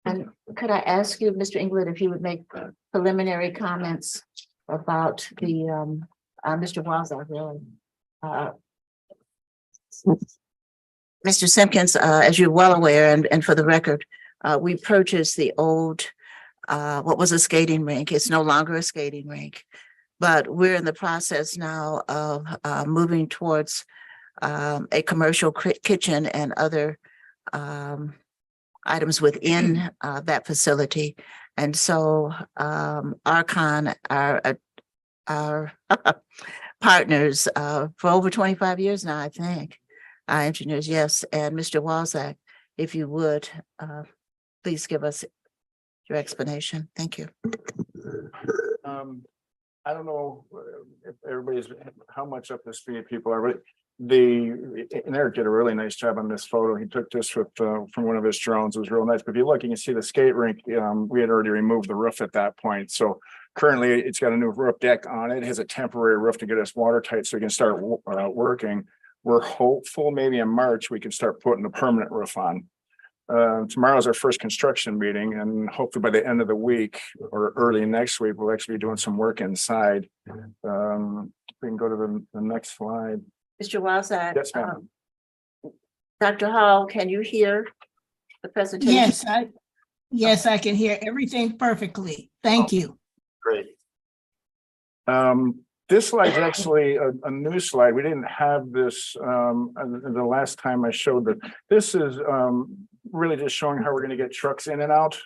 And could I ask you, Mr. England, if you would make preliminary comments about the, Mr. Wazak, really? Mr. Simpkins, as you're well aware, and for the record, we purchased the old, what was a skating rink. It's no longer a skating rink, but we're in the process now of moving towards a commercial kitchen and other items within that facility. And so Archon, our partners for over 25 years now, I think. Engineers, yes. And Mr. Walzak, if you would, please give us your explanation. Thank you. I don't know if everybody's how much up to speed people are, but and Eric did a really nice job on this photo. He took this with from one of his drones. It was real nice. But if you look, you can see the skate rink. We had already removed the roof at that point. So currently it's got a new roof deck on it. It has a temporary roof to get us watertight so we can start working. We're hopeful maybe in March we can start putting a permanent roof on. Tomorrow's our first construction meeting, and hopefully by the end of the week or early next week, we'll actually be doing some work inside. We can go to the next slide. Mr. Walzak. Yes, ma'am. Dr. Hall, can you hear the presentation? Yes, I can hear everything perfectly. Thank you. Great. This slide is actually a new slide. We didn't have this the last time I showed that. This is really just showing how we're going to get trucks in and out.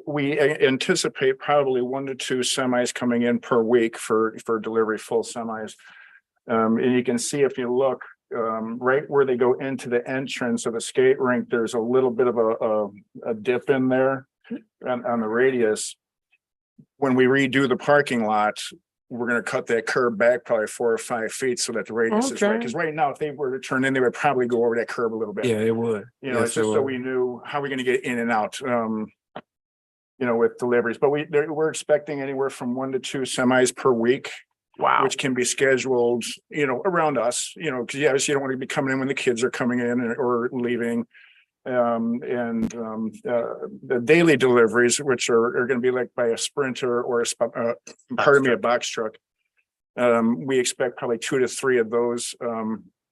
We anticipate probably 1 to 2 semis coming in per week for delivery, full semis. And you can see if you look right where they go into the entrance of the skate rink, there's a little bit of a dip in there on the radius. When we redo the parking lot, we're going to cut that curb back probably 4 or 5 feet so that the radius is right. Because right now, if they were to turn in, they would probably go over that curb a little bit. Yeah, it would. You know, it's just so we knew how we're going to get in and out. You know, with deliveries, but we're expecting anywhere from 1 to 2 semis per week. Wow. Which can be scheduled, you know, around us, you know, because obviously you don't want to be coming in when the kids are coming in or leaving. The daily deliveries, which are going to be like by a Sprinter or a box truck. We expect probably 2 to 3 of those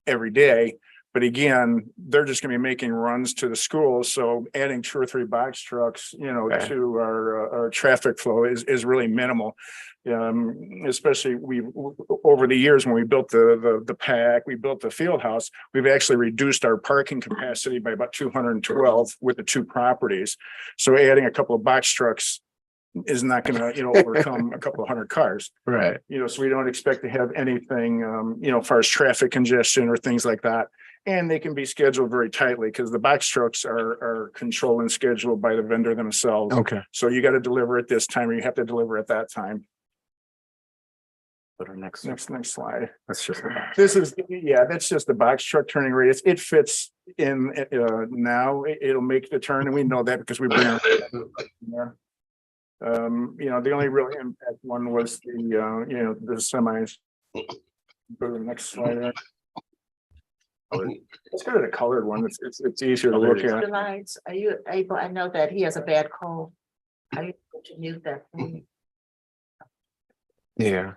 every day. But again, they're just going to be making runs to the schools. So adding 2 or 3 box trucks, you know, to our traffic flow is really minimal. Especially over the years when we built the PAC, we built the field house, we've actually reduced our parking capacity by about 212 with the 2 properties. So adding a couple of box trucks is not going to, you know, overcome a couple of 100 cars. Right. You know, so we don't expect to have anything, you know, as far as traffic congestion or things like that. And they can be scheduled very tightly because the box trucks are controlled and scheduled by the vendor themselves. Okay. So you got to deliver at this time or you have to deliver at that time. Put our next slide. That's just This is, that's just the box truck turning radius. It fits in now. It'll make the turn, and we know that because we bring it there. You know, the only real impact one was the you know, the semis. Go to the next slide. Let's go to the colored one. It's easier to look at. Mr. Lyons, are you able? I know that he has a bad cold. Are you able to mute that? Yeah.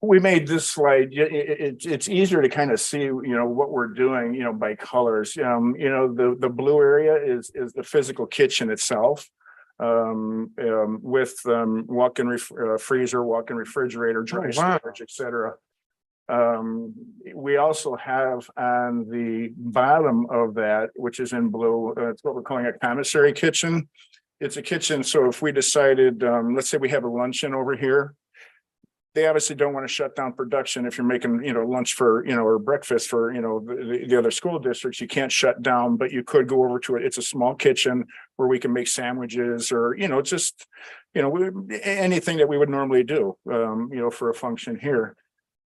We made this slide. It's easier to kind of see, you know, what we're doing, you know, by colors. You know, the blue area is the physical kitchen itself, with walk-in freezer, walk-in refrigerator, dry storage, etc. We also have on the bottom of that, which is in blue, it's what we're calling a commissary kitchen. It's a kitchen. So if we decided, let's say we have a luncheon over here. They obviously don't want to shut down production if you're making, you know, lunch for, you know, or breakfast for, you know, the other school districts. You can't shut down, but you could go over to it. It's a small kitchen where we can make sandwiches or, you know, just, you know, anything that we would normally do, you know, for a function here.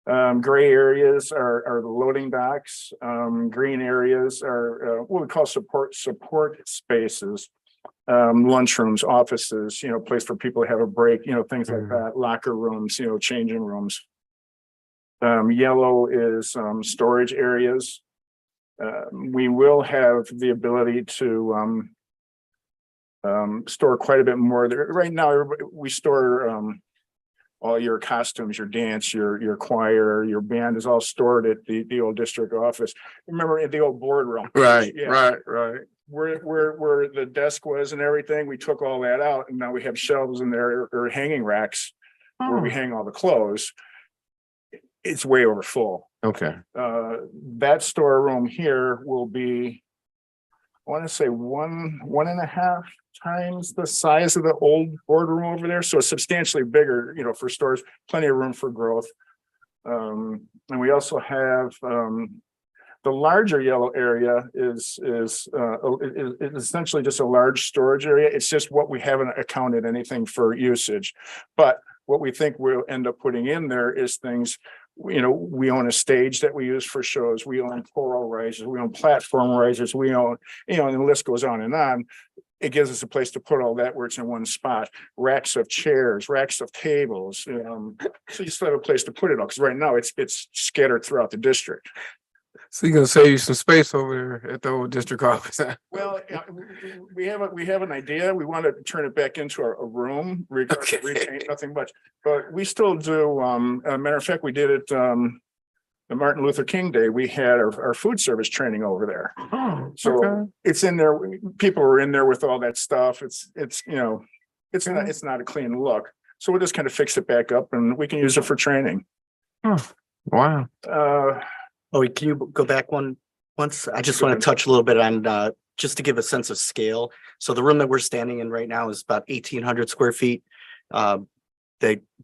Gray areas are the loading docks. Green areas are what we call support spaces. lunchrooms, offices, place for people to have a break, things like Mhm. that, locker rooms, changing rooms. Yellow is storage areas. We will have the ability to store quite a bit more there. Right now, we store all your costumes, your dance, your choir, your band is all stored at the old district office. Remember at the old boardroom? Right, Yeah. right. Where the desk was and everything, we took all that out and now we have shelves in there or hanging racks where we hang all the clothes. It's way over full. Okay. That storeroom here will be, I want to say one and a half times the size of the old boardroom over there. So it's substantially bigger, for stores, plenty of room for growth. And we also have, the larger yellow area is essentially just a large storage area. It's just what we haven't accounted anything for usage. But what we think we'll end up putting in there is things, we own a stage that we use for shows. We own choral risers, we own platform risers, we own, and the list goes on and on. It gives us a place to put all that where it's in one spot, racks of chairs, racks of tables. So you still have a place to put it all, because right now it's scattered throughout the district. So you're gonna save you some space over there at the old district office. Well, we have an idea. We want to turn it back into a room, Okay. retain nothing much, but we still do. A matter of fact, we did it. The Martin Luther King Day, we had our food service training over there. Oh, So okay. it's in there. People were in there with all that stuff. It's not a clean look. So we'll just kind of fix it back up, and we can use it for training. Wow. Oh, wait, can you go back once? I just want to touch a little bit on, just to give a sense of scale. So the room that we're standing in right now is about 1,800 square feet.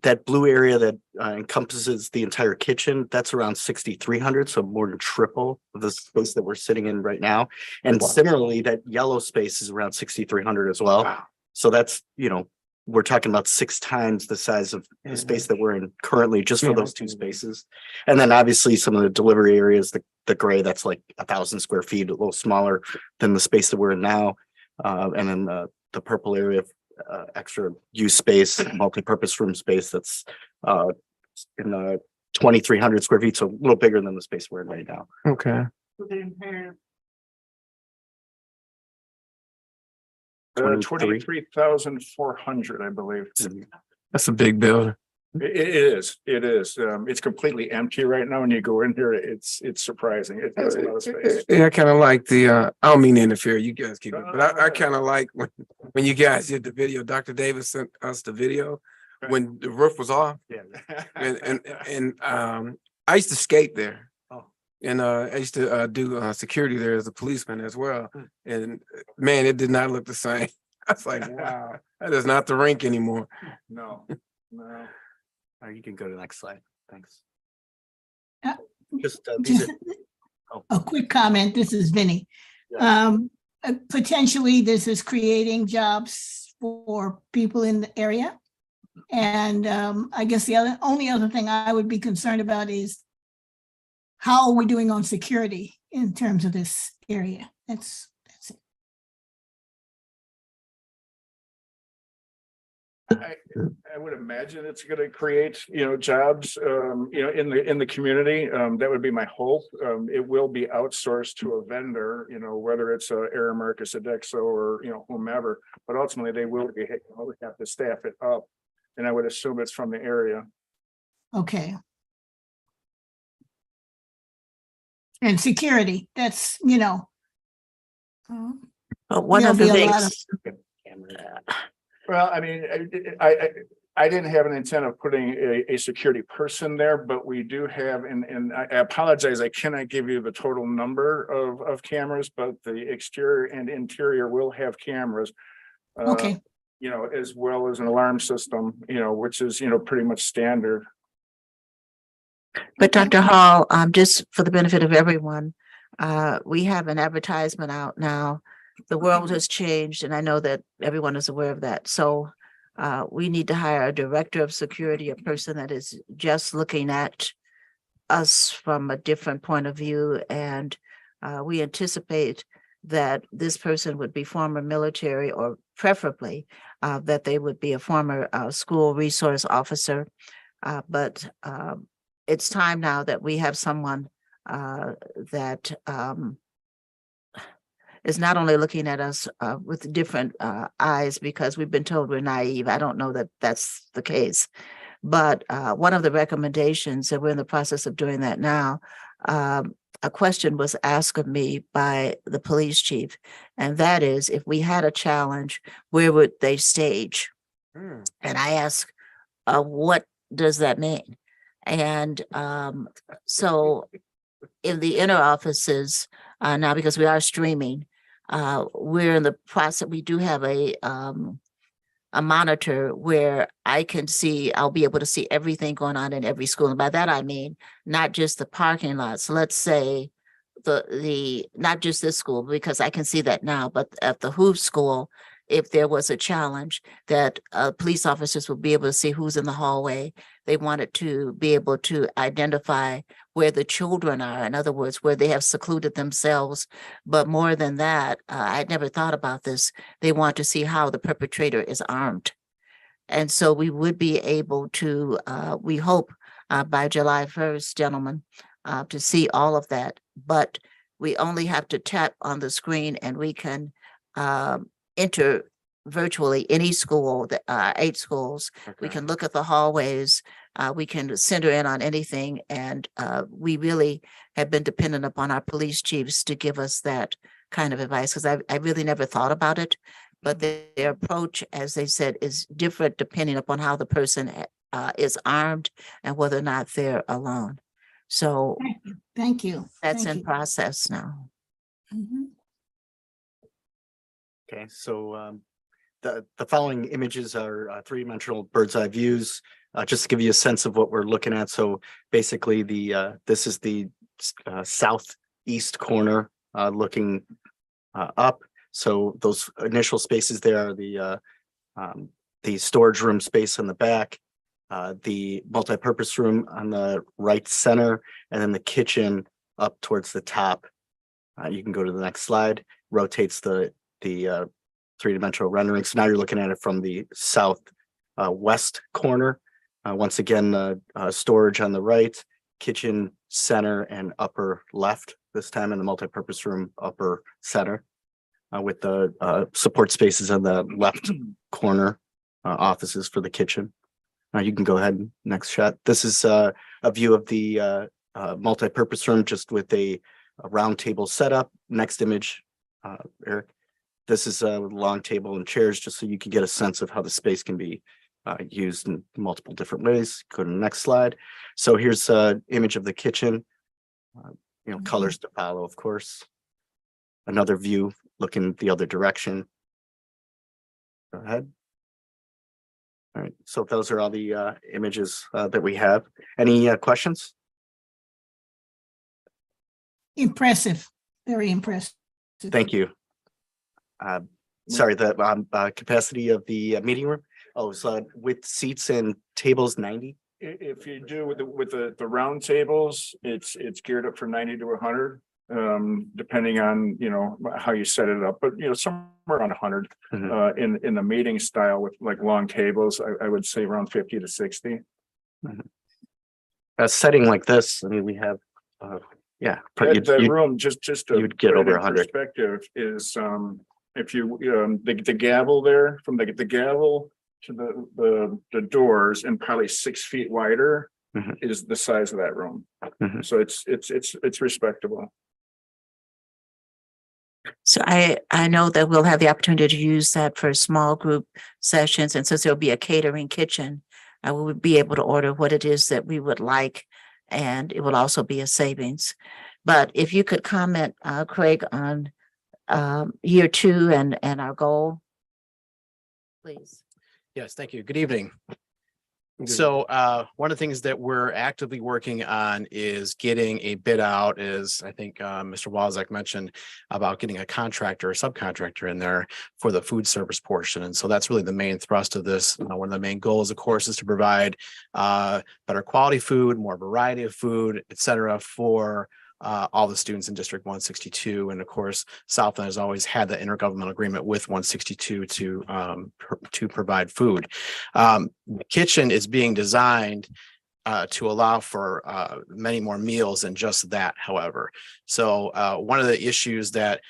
That blue area that encompasses the entire kitchen, that's around 6,300, so more than triple of the space that we're sitting in right now. And similarly, that yellow space is around 6,300 as well. Wow. So that's, we're talking about 6 times the size of the space that we're in currently, just for those 2 spaces. And then obviously some of the delivery areas, the gray, that's like 1,000 square feet, a little smaller than the space that we're in now. And then the purple area, extra use space, multi-purpose room space, that's in 2,300 square feet, so a little bigger than the space we're in right now. Okay. 23,400, I believe. That's a big building. It is. It's completely empty right now. When you go in here, it's surprising. It has a lot of space. Yeah, I kind of like the, I don't mean to interfere, you guys keep it, but I kind of like when you guys did the video, Dr. Davis sent us the video when the roof was off. Yeah. And I used to skate there. Oh. And I used to do security there as a policeman as well. And man, it did not look the same. I was like, wow, that is not the rink anymore. No. You can go to the next slide. Thanks. Uh, Just these Just are, a quick comment. This is Vinnie. Yeah. Potentially, this is creating jobs for people in the area. And I guess the only other thing I would be concerned about is how are we doing on security in terms of this area? That's it. I would imagine it's going to create, jobs, in the community. That would be my hope. It will be outsourced to a vendor, whether it's Aramark, Sodexo, or whomever. But ultimately, they will have to staff it up, and I would assume it's from the area. Okay. And security, that's, But one of the There'll be a lot things, Well, I mean, I didn't have an intent of putting a security person there, but we do have, and I apologize, I cannot give you the total number of cameras, but the exterior and interior will have cameras. okay. As well as an alarm system, which is, pretty much standard. but Dr. Hall, just for the benefit of everyone, we have an advertisement out now. The world has changed, and I know that everyone is aware of that. So we need to hire a director of security, a person that is just looking at us from a different point of view. And we anticipate that this person would be former military or preferably that they would be a former school resource officer. But it's time now that we have someone that is not only looking at us with different eyes because we've been told we're naive. I don't know that that's the case. But one of the recommendations, that we're in the process of doing that now, a question was asked of me by the police chief, and that is, if we had a challenge, where would they stage? And I asked, what does that mean? And so in the inner offices, now because we are streaming, we're in the process, we do have a monitor where I can see, I'll be able to see everything going on in every school. And by that, I mean, not just the parking lots. Let's say not just this school, because I can see that now, but at the Hoof School, if there was a challenge, that police officers will be able to see who's in the hallway. They wanted to be able to identify where the children are. In other words, where they have secluded themselves. But more than that, I'd never thought about this. They want to see how the perpetrator is armed. And so we would be able to, we hope by July 1st, gentlemen, to see all of that. But we only have to tap on the screen and we can enter virtually any school, 8 schools. We can look at the hallways. We can center in on anything. And we really have been dependent upon our police chiefs to give us that kind of advice, because I really never thought about it. But their approach, as they said, is different depending upon how the person is armed and whether or not they're alone. So Thank you. that's Thank in you. process now. Mhm. Okay, so the following images are three-dimensional bird's eye views, just to give you a sense of what we're looking at. So basically, this is the southeast corner looking up. So those initial spaces there are the storage room space in the back, the multipurpose room on the right center, and then the kitchen up towards the top. You can go to the next slide. Rotates the three-dimensional rendering. So now you're looking at it from the south west corner. Once again, storage on the right, kitchen center and upper left, this time in the multipurpose room upper center, with the support spaces on the left corner, offices for the kitchen. You can go ahead, next shot. This is a view of the multipurpose room, just with a round table setup. Next image, Eric. This is a long table and chairs, just so you can get a sense of how the space can be used in multiple different ways. Go to the next slide. So here's an image of the kitchen. Colors to follow, of course. Another view looking the other direction. Go ahead. All right, so those are all the images that we have. Any questions? Impressive, very impressive. Thank you. Sorry, the capacity of the meeting room. Oh, so with seats and tables 90? If you do with the round tables, it's geared up for 90 to 100, depending on, how you set it up, but, somewhere around 100. In the meeting style with like long tables, I would say around 50 to 60. A setting like this, I mean, we have, That room, just to you'd get put it over in 100. perspective is, if you, the gavel there, from the gavel to the doors, and probably 6 feet wider, is the size of that room. So it's respectable. So I know that we'll have the opportunity to use that for small group sessions. And since there'll be a catering kitchen, we would be able to order what it is that we would like. And it will also be a savings. But if you could comment, Craig, on year 2 and our goal, please. Yes, thank you. Good evening. So one of the things that we're actively working on is getting a bid out, as I think Mr. Wozak mentioned, about getting a contractor or subcontractor in there for the food service portion. And so that's really the main thrust of this. One of the main goals, of course, is to provide better quality food, more variety of food, et cetera, for all the students in District 162. And of course, Southland has always had the intergovernmental agreement with 162 to provide food. The kitchen is being designed to allow for many more meals than just that, however. So one of the issues that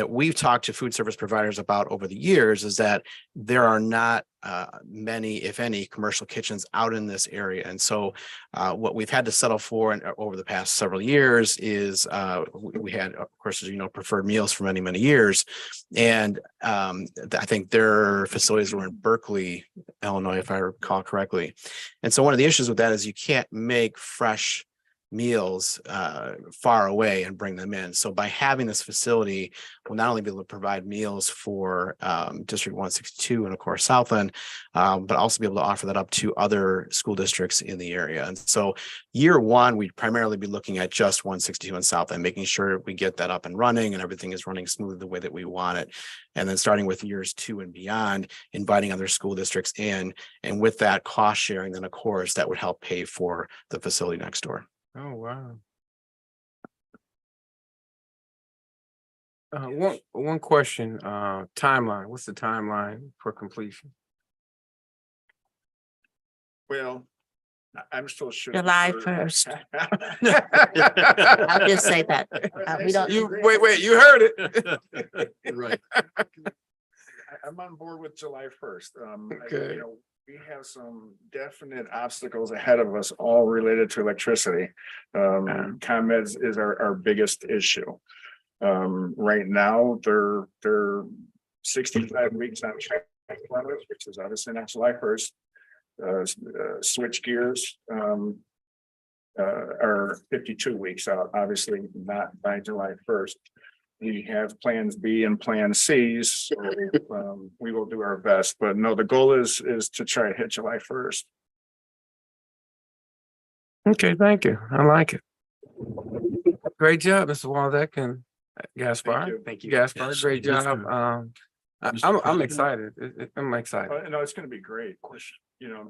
we've talked to food service providers about over the years is that there are not many, if any, commercial kitchens out in this area. And so what we've had to settle for over the past several years is we had, of course, as you know, Preferred Meals for many, many years. And I think their facilities were in Berkeley, Illinois, if I recall correctly. And so one of the issues with that is you can't make fresh meals far away and bring them in. So by having this facility, we'll not only be able to provide meals for District 162 and of course Southland, but also be able to offer that up to other school districts in the area. And so year one, we'd primarily be looking at just 162 and Southland, making sure we get that up and running and everything is running smoothly the way that we want it. And then starting with years 2 and beyond, inviting other school districts in. And with that cost sharing, then of course, that would help pay for the facility next door. Oh, wow. One question, timeline. What's the timeline for completion? Well, I'm still shooting. July for- 1st. I'll just say that. We don't. Wait, you heard it. Right. I'm on board with July 1st. Okay. We have some definite obstacles ahead of us, all related to electricity. ComEd is our biggest issue. Right now, they're 65 weeks on transformers, which is obviously not July 1st. Switch gears are 52 weeks out, obviously not by July 1st. We have plans B and plan Cs. So, we will do our best, but no, the goal is to try to hit July 1st. Okay, thank you. I like it. Great job, Mr. Waldeck and Gaspar. Thank you. Gaspar, Yes, great Mr. job. I'm President. excited. I'm excited. No, it's gonna be great.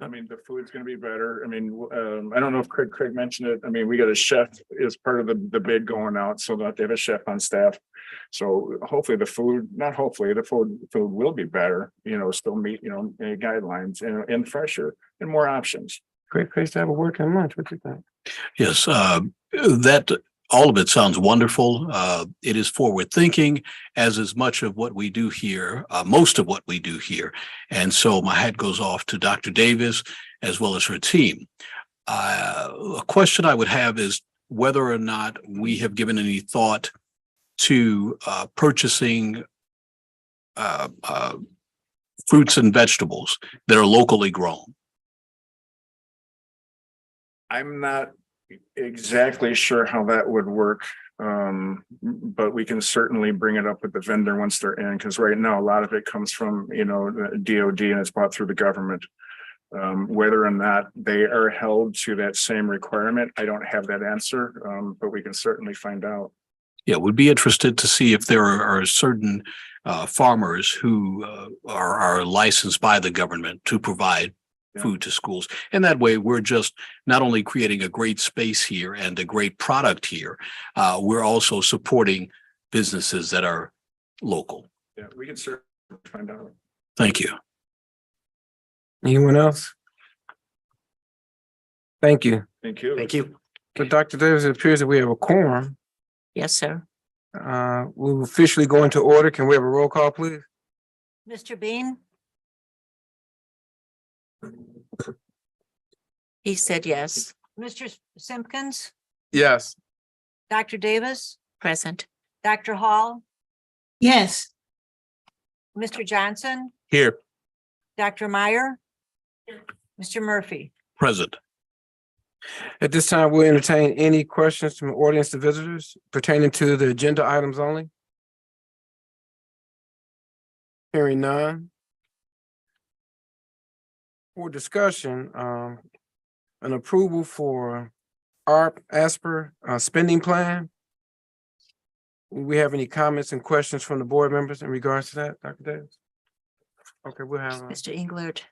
I mean, the food's gonna be better. I mean, I don't know if Craig mentioned it. I mean, we got a chef as part of the bid going out, so that they have a chef on staff. So hopefully the food will be better, still meet, guidelines and fresher and more options. Great place to have a working lunch. What you think? Yes, that, all of it sounds wonderful. It is forward thinking, as is much of what we do here, most of what we do here. And so my hat goes off to Dr. Davis as well as her team. A question I would have is whether or not we have given any thought to purchasing fruits and vegetables that are locally grown. I'm not exactly sure how that would work. But we can certainly bring it up with the vendor once they're in, because right now a lot of it comes from, the DOD and it's bought through the government. Whether or not they are held to that same requirement, I don't have that answer, but we can certainly find out. Yeah, would be interested to see if there are certain farmers who are licensed by the government to provide food to schools. And that way, we're just not only creating a great space here and a great product here, we're also supporting businesses that are local. Yeah, we can certainly find out. Thank you. Anyone else? Thank you. Thank you. Thank you. So Dr. Davis, it appears that we have a quorum. Yes, sir. We'll officially go into order. Can we have a roll call, please? Mr. Bean, He said yes. Mr. Simpkins, Yes. Dr. Davis, Present. Dr. Hall, Yes, Mr. Johnson, Here. Dr. Meyer, Mr. Murphy. Present. At this time, we'll entertain any questions from the audience to visitors pertaining to the agenda items only. Hearing none. For discussion, an approval for ASPR spending plan. Do we have any comments and questions from the board members in regards to that, Dr. Davis? Okay, we'll have. Mr. Englert.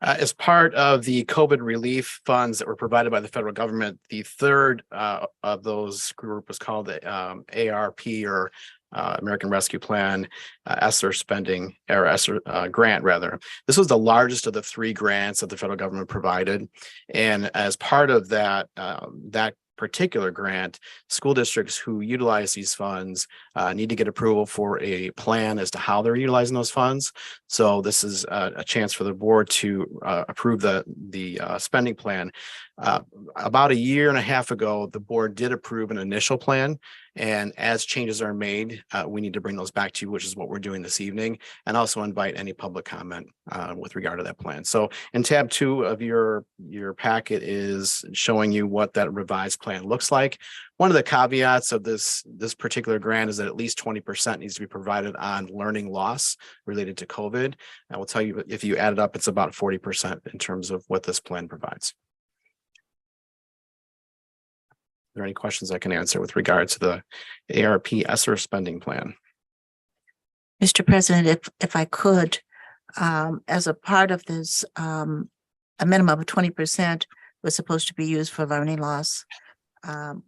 As part of the COVID relief funds that were provided by the federal government, the third of those group was called the ARP or American Rescue Plan ESSER spending or ESSER grant rather. This was the largest of the 3 grants that the federal government provided. And as part of that, that particular grant, school districts who utilize these funds need to get approval for a plan as to how they're utilizing those funds. So this is a chance for the board to approve the spending plan. About a year and a half ago, the board did approve an initial plan. And as changes are made, we need to bring those back to you, which is what we're doing this evening, and also invite any public comment with regard to that plan. So in tab 2 of your packet is showing you what that revised plan looks like. One of the caveats of this particular grant is that at least 20% needs to be provided on learning loss related to COVID. I will tell you, if you add it up, it's about 40% in terms of what this plan provides. Are there any questions I can answer with regard to the ARP ESSER spending plan? Mr. President, if I could, as a part of this, a minimum of 20% was supposed to be used for learning loss.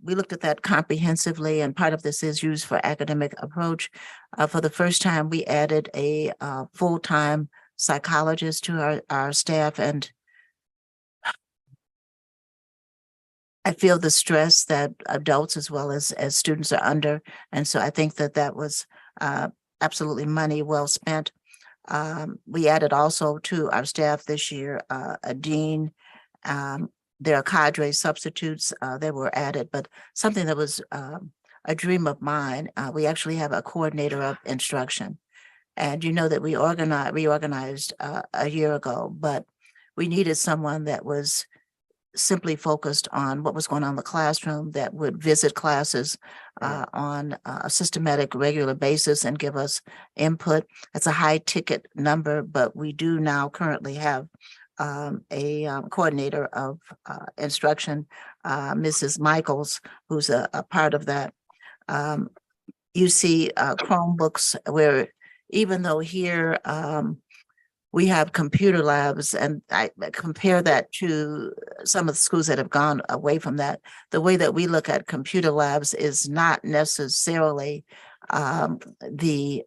We looked at that comprehensively, and part of this is used for academic approach. For the first time, we added a full-time psychologist to our staff, and I feel the stress that adults as well as students are under. And so I think that was absolutely money well spent. We added also to our staff this year a dean. There are cadre substitutes that were added, but something that was a dream of mine, we actually have a coordinator of instruction. And you know that we reorganized a year ago, but we needed someone that was simply focused on what was going on in the classroom, that would visit classes on a systematic, regular basis and give us input. It's a high ticket number, but we do now currently have a coordinator of instruction, Mrs. Michaels, who's a part of that. You see Chromebooks, where even though here we have computer labs, and I compare that to some of the schools that have gone away from that. The way that we look at computer labs is not necessarily the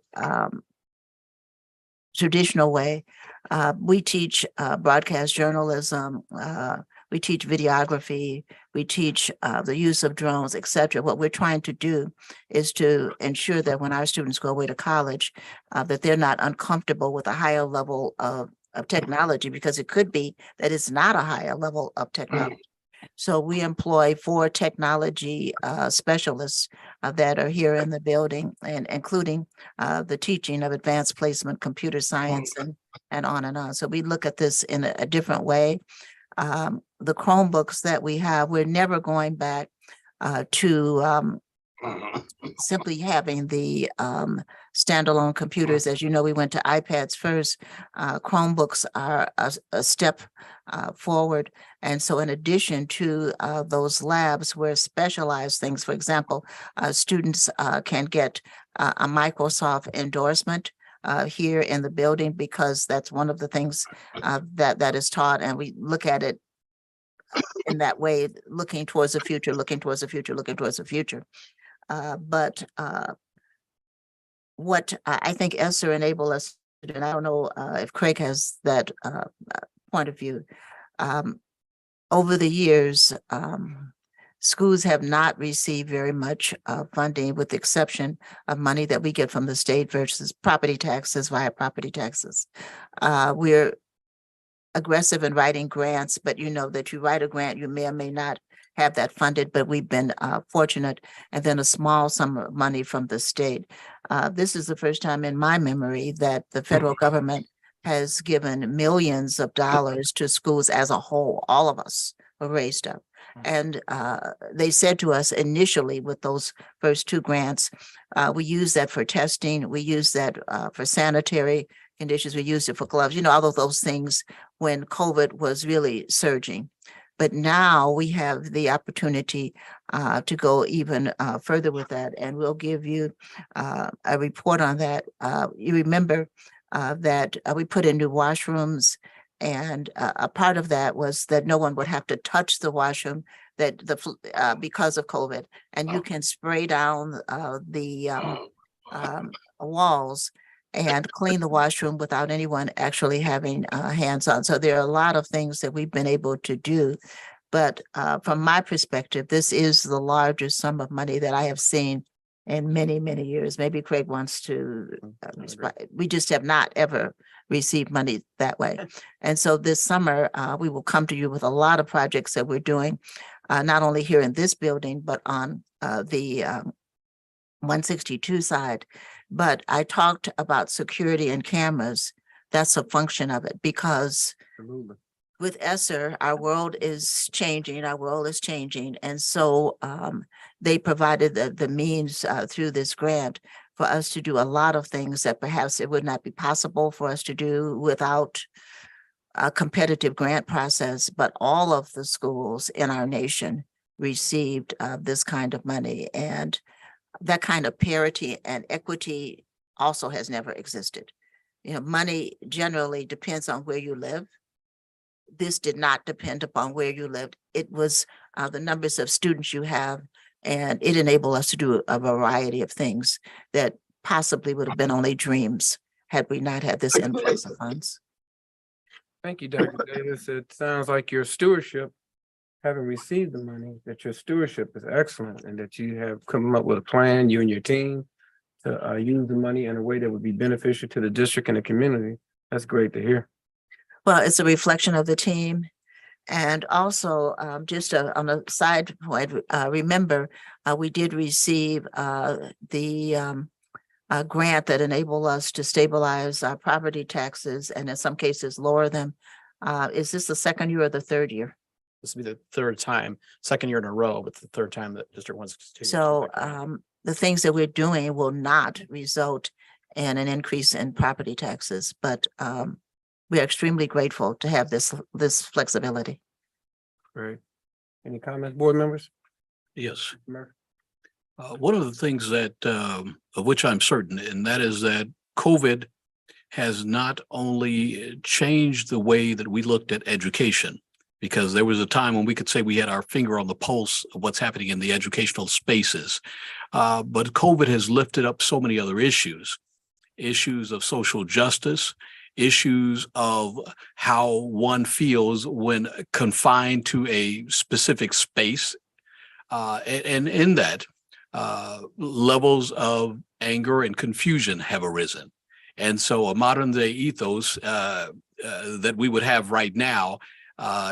traditional way. We teach broadcast journalism, we teach videography, we teach the use of drones, et cetera. What we're trying to do is to ensure that when our students go away to college, that they're not uncomfortable with a higher level of technology, because it could be that it's not a higher level of technology. So we employ 4 technology specialists that are here in the building, and including the teaching of advanced placement, computer science, and on and on. So we look at this in a different way. The Chromebooks that we have, we're never going back to simply having the standalone computers. As you know, we went to iPads first. Chromebooks are a step forward. And so in addition to those labs where specialized things, for example, students can get a Microsoft endorsement here in the building, because that's one of the things that is taught. And we look at it in that way, looking towards the future, looking towards the future, looking towards the future. But what I think ESSER enabled us to do, and I don't know if Craig has that point of view, over the years, schools have not received very much funding, with the exception of money that we get from the state versus property taxes via property taxes. We're aggressive in writing grants, but you know that you write a grant, you may or may not have that funded, but we've been fortunate, and then a small sum of money from the state. This is the first time in my memory that the federal government has given millions of dollars to schools as a whole. All of us were raised up. And they said to us initially with those first 2 grants, we use that for testing, we use that for sanitary conditions, we used it for gloves, you know, all of those things when COVID was really surging. But now we have the opportunity to go even further with that, and we'll give you a report on that. You remember that we put in new washrooms, And a part of that was that no one would have to touch the washroom because of COVID. And you can spray down the walls and clean the washroom without anyone actually having hands on. So there are a lot of things that we've been able to do. But from my perspective, this is the largest sum of money that I have seen in many, many years. Maybe Craig wants to, we just have not ever received money that way. And so this summer, we will come to you with a lot of projects that we're doing, not only here in this building, but on the 162 side. But I talked about security and cameras. That's a function of it, because with ESSER, our world is changing, And so they provided the means through this grant for us to do a lot of things that perhaps it would not be possible for us to do without a competitive grant process. But all of the schools in our nation received this kind of money, and that kind of parity and equity also has never existed. You know, money generally depends on where you live. This did not depend upon where you lived. It was the numbers of students you have, and it enabled us to do a variety of things that possibly would have been only dreams had we not had this influx of funds. Thank you, Dr. Davis. It sounds like your stewardship, having received the money, that your stewardship is excellent and that you have come up with a plan, you and your team, to use the money in a way that would be beneficial to the district and the community. That's great to hear. Well, it's a reflection of the team. And also, just on a side point, remember, we did receive the grant that enabled us to stabilize our property taxes and in some cases lower them. Is this the second year or the third year? This will be the third time, second year in a row, but the third time that District One's. So the things that we're doing will not result in an increase in property taxes, but we are extremely grateful to have this flexibility. Great. Any comments, board members? Yes. Murphy? One of the things that, of which I'm certain, and that is that COVID has not only changed the way that we looked at education, because there was a time when we could say we had our finger on the pulse of what's happening in the educational spaces. But COVID has lifted up so many other issues of social justice, issues of how one feels when confined to a specific space. And in that, levels of anger and confusion have arisen. And so a modern day ethos that we would have right now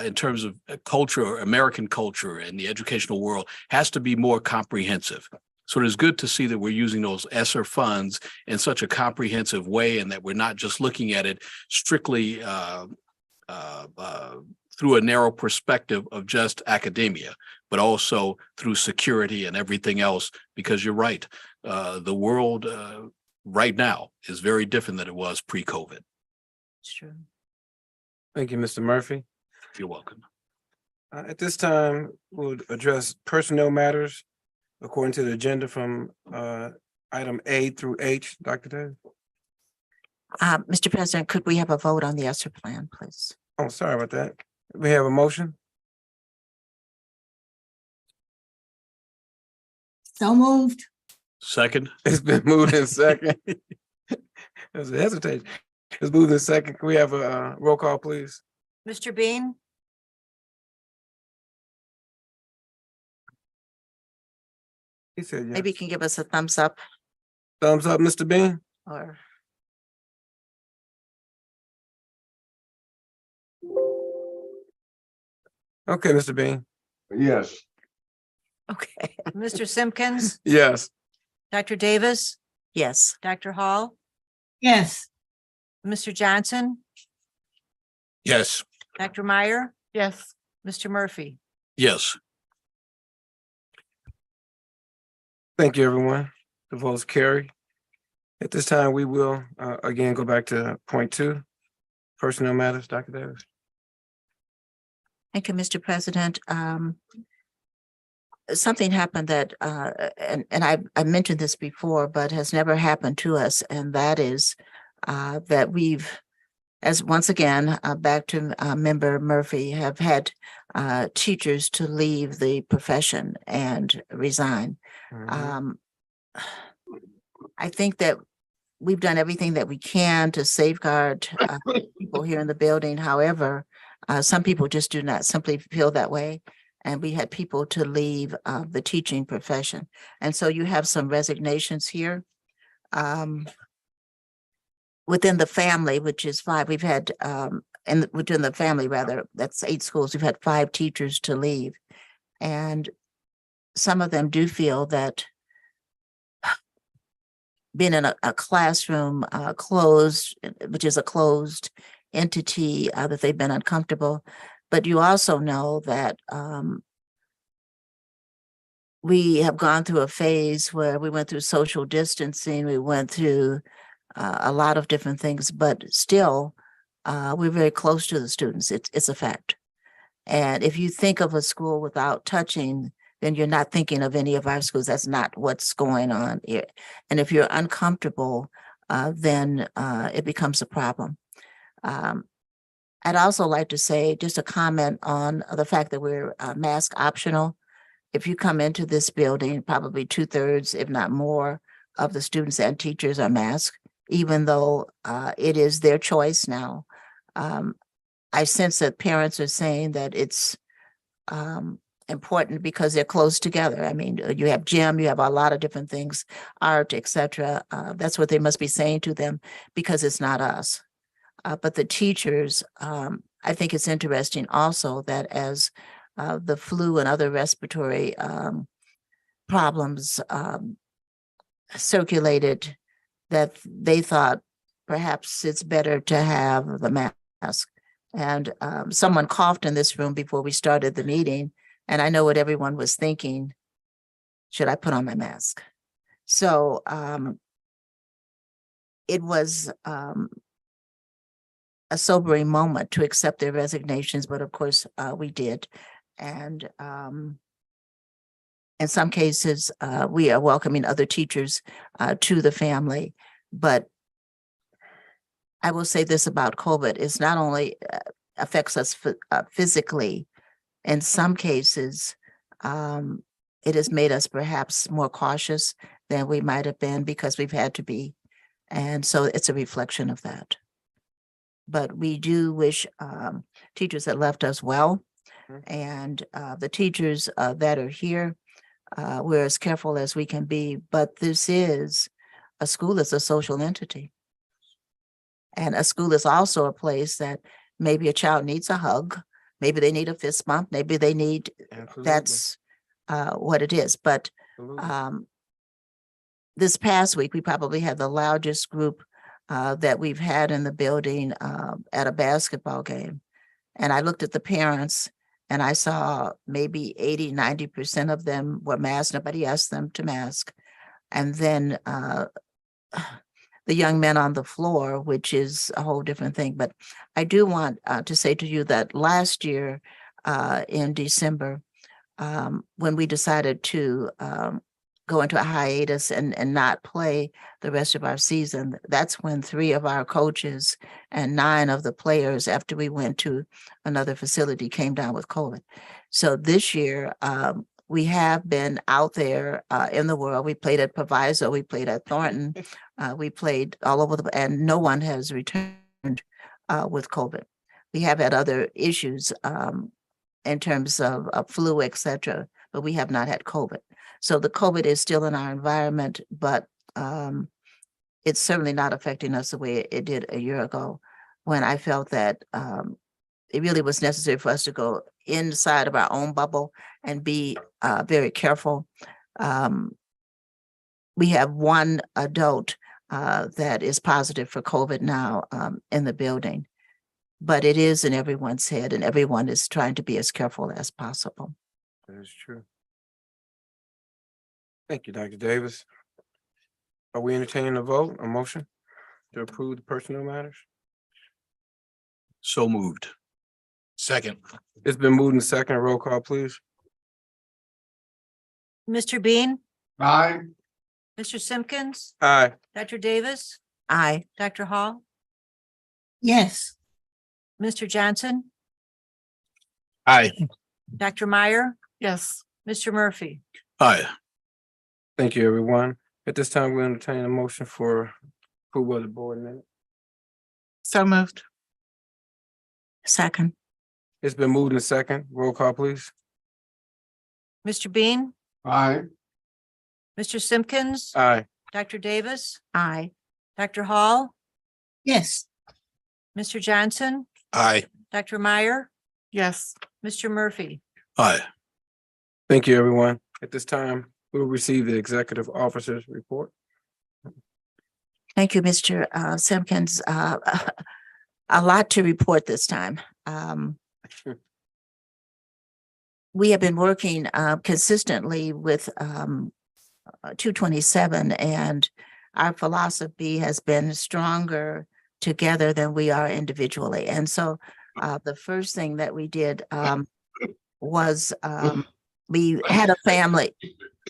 in terms of culture, American culture and the educational world has to be more comprehensive. So it is good to see that we're using those ESSER funds in such a comprehensive way, and that we're not just looking at it strictly through a narrow perspective of just academia, but also through security and everything else, because you're right. The world right now is very different than it was pre-COVID. It's true. Thank you, Mr. Murphy. You're welcome. At this time, we'll address personnel matters according to the agenda from item A through H. Dr. Davis? Mr. President, could we have a vote on the ESSER plan, please? Oh, sorry about that. We have a motion. So moved. Second, It's been moved in second. There's a hesitation. It's moved in second. Can we have a roll call, please? Mr. Bean, He said yes. Maybe you can give us a thumbs up Thumbs up, Mr. Bean? or. Okay, Mr. Bean. Yes. Okay, Mr. Simpkins, Yes. Dr. Davis, yes. Dr. Hall, Yes. Mr. Johnson, yes. Dr. Meyer, Yes. Mr. Murphy. Yes. Thank you, everyone. The votes carry. At this time, we will again go back to point 2. Personnel matters, Dr. Davis. Thank you, Mr. President. Something happened that, and I mentioned this before, but has never happened to us, and that is that we've as once again, back to Member Murphy, have had teachers to leave the profession and resign. Mhm. I think that we've done everything that we can to safeguard people here in the building. However, some people just do not simply feel that way. And we had people to leave the teaching profession. And so you have some resignations here. Within the family, which is 5, we've had, and within the family rather, that's 8 schools, we've had 5 teachers to leave. And some of them do feel that being in a classroom closed, which is a closed entity, that they've been uncomfortable. But you also know that we have gone through a phase where we went through social distancing, we went through a lot of different things, but still, we're very close to the students. It's a fact. And if you think of a school without touching, then you're not thinking of any of our schools. That's not what's going on here. And if you're uncomfortable, then it becomes a problem. I'd also like to say just a comment on the fact that we're mask optional. If you come into this building, probably 2/3, if not more, of the students and teachers are masked, even though it is their choice now. I sense that parents are saying that it's important because they're close together. I mean, you have gym, you have a lot of different things, art, etc. That's what they must be saying to them because it's not us. But the teachers, I think it's interesting also that as the flu and other respiratory problems circulated, that they thought perhaps it's better to have the mask. And someone coughed in this room before we started the meeting, and I know what everyone was thinking. Should I put on my mask? So it was a sobering moment to accept their resignations, but of course we did. And in some cases, we are welcoming other teachers to the family. But I will say this about COVID, it's not only affects us physically, in some cases, it has made us perhaps more cautious than we might have been because we've had to be. And so it's a reflection of that. But we do wish teachers that left us well. And the teachers that are here, we're as careful as we can be. But this is a school that's a social entity. And a school is also a place that maybe a child needs a hug, maybe they need a fist bump, maybe they need, that's what it is. But Absolutely. this past week, we probably had the loudest group that we've had in the building at a basketball game. And I looked at the parents and I saw maybe 80–90% of them were masked. Nobody asked them to mask. And then the young men on the floor, which is a whole different thing. But I do want to say to you that last year in December, when we decided to go into a hiatus and not play the rest of our season, that's when 3 of our coaches and 9 of the players, after we went to another facility, came down with COVID. So this year, we have been out there in the world. We played at Proviso, we played at Thornton, we played all over, and no one has returned with COVID. We have had other issues in terms of flu, etc., but we have not had COVID. So the COVID is still in our environment, but it's certainly not affecting us the way it did a year ago, when I felt that it really was necessary for us to go inside of our own bubble and be very careful. We have 1 adult that is positive for COVID now in the building, but it is in everyone's head and everyone is trying to be as careful as possible. That is true. Thank you, Dr. Davis. Are we entertaining a vote, a motion to approve the personnel matters? So moved. Second. It's been moved in second. Roll call, please. Mr. Bean, Aye. Mr. Simpkins, Aye. Dr. Davis, Aye. Dr. Hall, Yes. Mr. Johnson, Aye. Dr. Meyer, Yes. Mr. Murphy. Aye. Thank you, everyone. At this time, we entertain a motion for approval of the board minute. So moved. Second. It's been moved in second. Roll call, please. Mr. Bean, Aye. Mr. Simpkins, Aye. Dr. Davis, Aye. Dr. Hall, Yes. Mr. Johnson, Aye. Dr. Meyer, Yes. Mr. Murphy. Aye. Thank you, everyone. At this time, we'll receive the executive officer's report. Thank you, Mr. Simpkins. A lot to report this time. We have been working consistently with 227, and our philosophy has been stronger together than we are individually. And so the first thing that we did was we had a family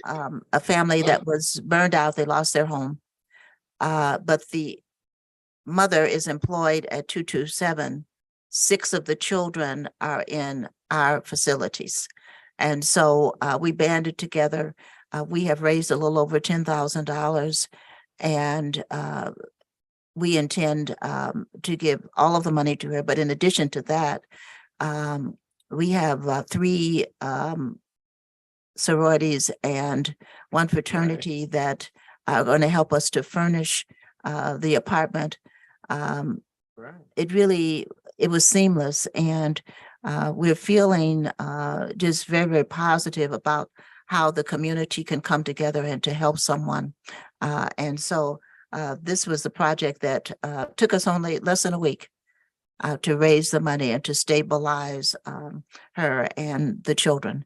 that was burned out. They lost their home. But the mother is employed at 227. 6 of the children are in our facilities. And so we banded together. We have raised a little over $10,000, and we intend to give all of the money to her. But in addition to that, we have 3 sororities and 1 fraternity that are going to help us to furnish the apartment. It was seamless, and we're feeling just very, very positive about how the community can come together and to help someone. And so this was the project that took us only less than a week to raise the money and to stabilize her and the children.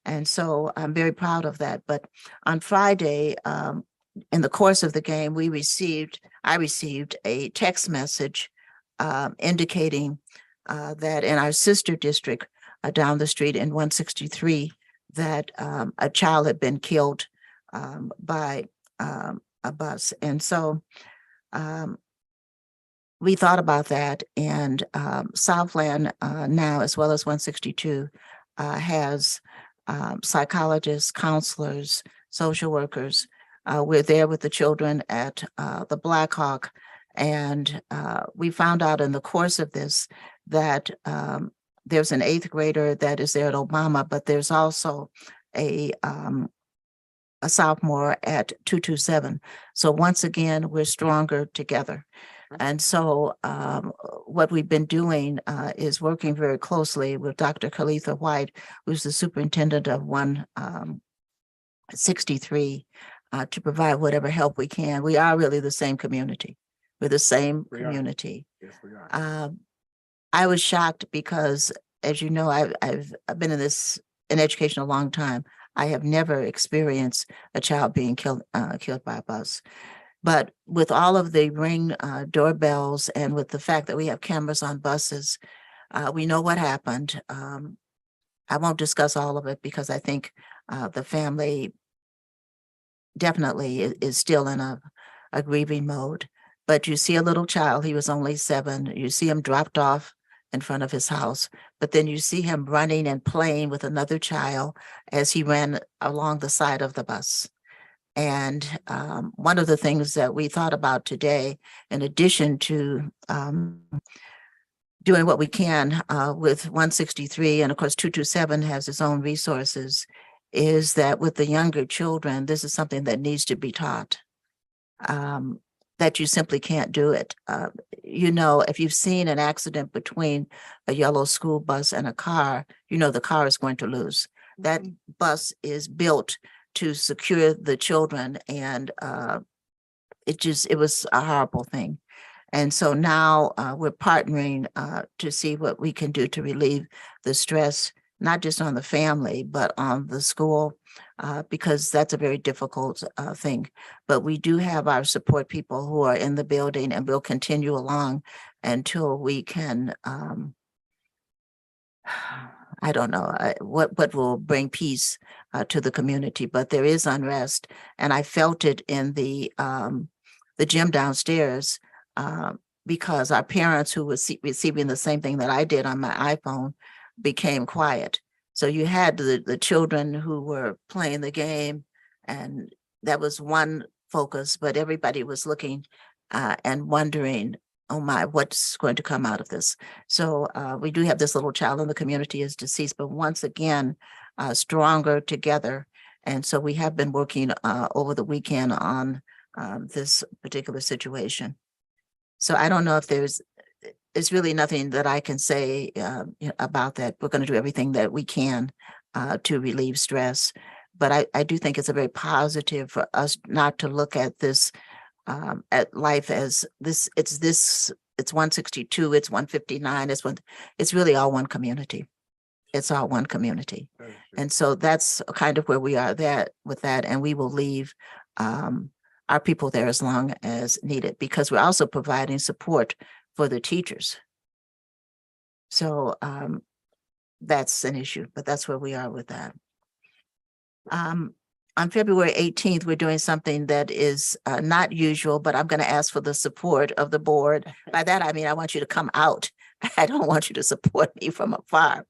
And so I'm very proud of that. But on Friday, in the course of the game, I received a text message indicating that in our sister district down the street in 163, that a child had been killed by a bus. And so we thought about that, and Southland now, as well as 162, has psychologists, counselors, social workers. We're there with the children at the Blackhawk, and we found out in the course of this that there's an 8th grader that is there at Obama, but there's also a sophomore at 227. So once again, we're stronger together. And so what we've been doing is working very closely with Dr. Khalitha White, who's the superintendent of 163, to provide whatever help we can. We are really the same community. We're the same community. Yes, we are. I was shocked because, as you know, I've been in education a long time. I have never experienced a child being killed by a bus. But with all of the Ring doorbells and with the fact that we have cameras on buses, we know what happened. I won't discuss all of it because I think the family definitely is still in a grieving mode. But you see a little child, he was only 7. You see him dropped off in front of his house, but then you see him running and playing with another child as he ran along the side of the bus. And one of the things that we thought about today, in addition to doing what we can with 163, and of course 227 has its own resources, is that with the younger children, this is something that needs to be taught, that you simply can't do it. If you've seen an accident between a yellow school bus and a car, the car is going to lose. That bus is built to secure the children, and it was a horrible thing. And so now we're partnering to see what we can do to relieve the stress, not just on the family, but on the school, because that's a very difficult thing. But we do have our support people who are in the building, and we'll continue along until we can, I don't know what will bring peace to the community, but there is unrest, and I felt it in the gym downstairs. because our parents who were receiving the same thing that I did on my iPhone became quiet. So you had the children who were playing the game, and that was one focus, but everybody was looking and wondering, oh my, what's going to come out of this? So we do have this little child in the community is deceased, but once again, stronger together. And so we have been working over the weekend on this particular situation. So I don't know if there's really nothing that I can say about that. We're going to do everything that we can to relieve stress. But I do think it's a very positive for us not to look at this at life as this, it's 162, it's 159, it's really all one community. It's all one community. And so that's kind of where we are with that. And we will leave our people there as long as needed, because we're also providing support for the teachers. So that's an issue, but that's where we are with that. On February 18th, we're doing something that is not usual, but I'm going to ask for the support of the board. By that, I mean, I want you to come out. I don't want you to support me from afar.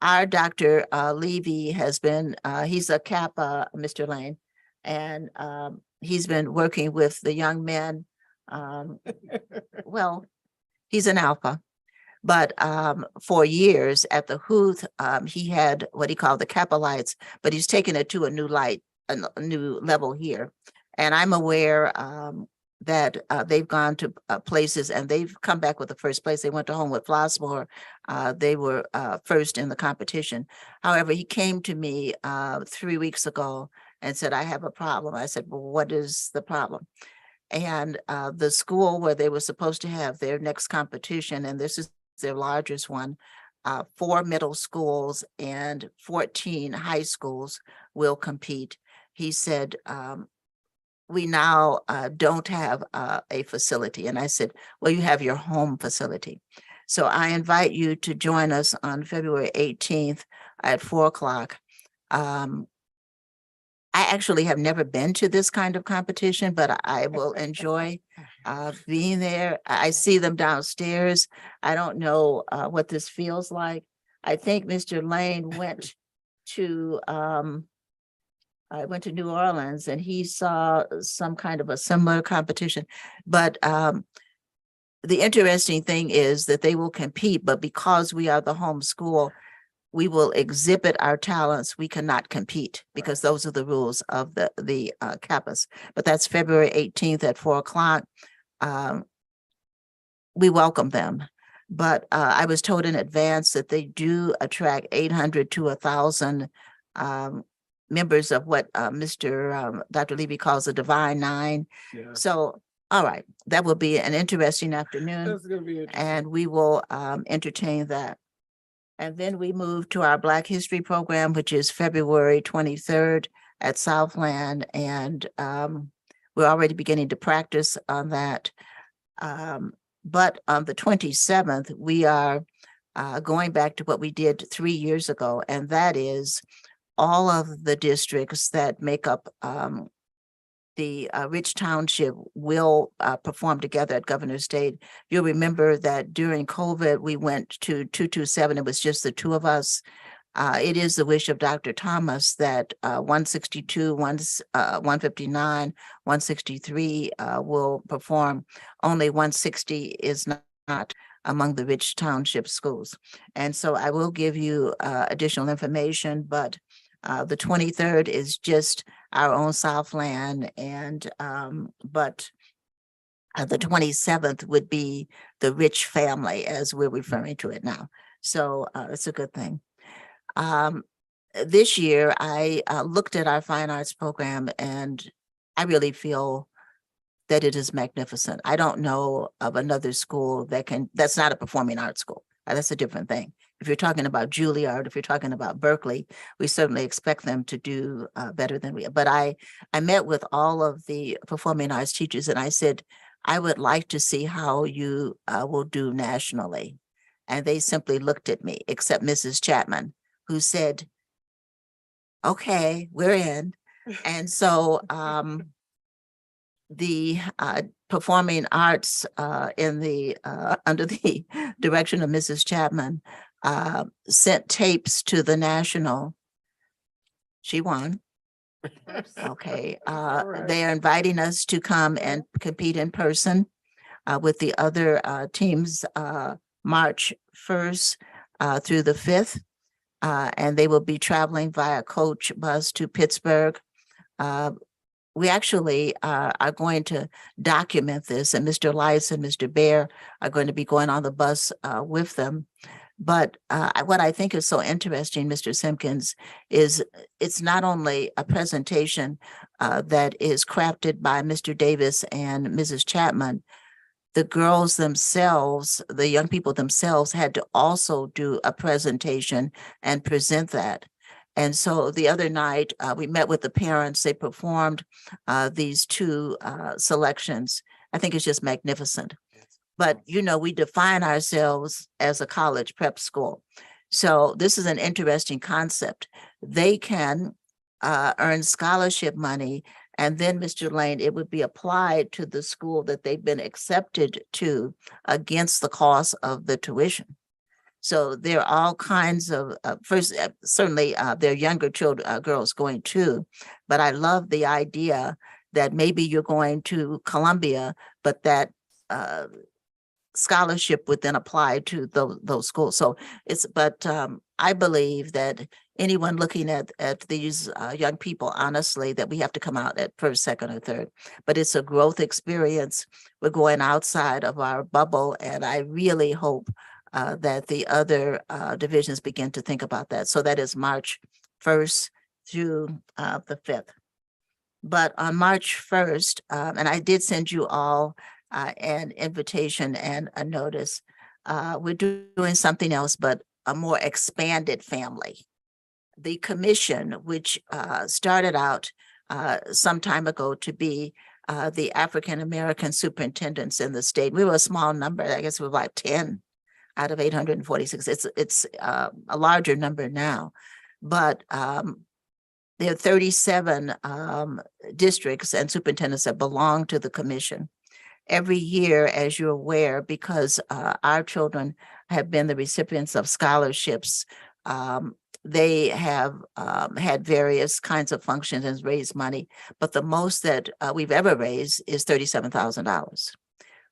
Our Dr. Levy has been, he's a Kappa, Mr. Lane, and he's been working with the young men. Well, he's an alpha. But for years at the Huth, he had what he called the Kappa lights, but he's taken it to a new light, a new level here. And I'm aware that they've gone to places and they've come back with the first place. They went to Homewood Flossmoor. They were first in the competition. However, he came to me 3 weeks ago and said, I have a problem. I said, well, what is the problem? And the school where they were supposed to have their next competition, and this is their largest one, 4 middle schools and 14 high schools will compete. He said, we now don't have a facility. And I said, well, you have your home facility. So I invite you to join us on February 18th at 4:00. I actually have never been to this kind of competition, but I will enjoy being there. I see them downstairs. I don't know what this feels like. I think Mr. Lane went to New Orleans and he saw some kind of a similar competition. But the interesting thing is that they will compete, but because we are the home school, we will exhibit our talents. We cannot compete because those are the rules of the Kappas. But that's February 18th at 4:00. We welcome them. But I was told in advance that they do attract 800 to 1,000 members of what Dr. Levy calls the Divine Nine. Yeah. So, all right, that will be an interesting afternoon. That's gonna be interesting. And we will entertain that. And then we move to our Black History program, which is February 23rd at Southland. And we're already beginning to practice on that. But on the 27th, we are going back to what we did 3 years ago. And that is all of the districts that make up the Rich Township will perform together at Governor's State. You'll remember that during COVID, we went to 227. It was just the two of us. It is the wish of Dr. Thomas that 162, 159, 163 will perform. Only 160 is not among the Rich Township schools. And so I will give you additional information, but the 23rd is just our own Southland, and but the 27th would be the Rich family, as we're referring to it now. So it's a good thing. This year, I looked at our fine arts program, and I really feel that it is magnificent. I don't know of another school that's not a performing arts school. That's a different thing. If you're talking about Juilliard, if you're talking about Berkeley, we certainly expect them to do better than we. But I met with all of the performing arts teachers and I said, I would like to see how you will do nationally. And they simply looked at me, except Mrs. Chapman, who said, okay, we're in. And so the performing arts in the under the direction of Mrs. Chapman sent tapes to the national. She won. Okay, right. they are inviting us to come and compete in person with the other teams March 1st through the 5th. And they will be traveling via coach bus to Pittsburgh. We actually are going to document this, and Mr. Lice and Mr. Bear are going to be going on the bus with them. But what I think is so interesting, Mr. Simpkins, is it's not only a presentation that is crafted by Mr. Davis and Mrs. Chapman. The girls themselves, the young people themselves had to also do a presentation and present that. And so the other night, we met with the parents. They performed these two selections. I think it's just magnificent. But, you know, we define ourselves as a college prep school. So this is an interesting concept. They can earn scholarship money, and then, Mr. Lane, it would be applied to the school that they've been accepted to against the cost of the tuition. So there are all kinds of, certainly there are younger children, girls going too, but I love the idea that maybe you're going to Columbia, but that scholarship would then apply to those schools. So I believe that anyone looking at these young people, honestly, that we have to come out at first, second, or third. But it's a growth experience. We're going outside of our bubble, and I really hope that the other divisions begin to think about that. So that is March 1st through the 5th. But on March 1st, and I did send you all an invitation and a notice, we're doing something else, but a more expanded family. The commission, which started out some time ago to be the African-American superintendents in the state. We were a small number. I guess we were like 10 out of 846. It's a larger number now, but there are 37 districts and superintendents that belong to the commission. Every year, as you're aware, because our children have been the recipients of scholarships, they have had various kinds of functions and raised money, but the most that we've ever raised is $37,000.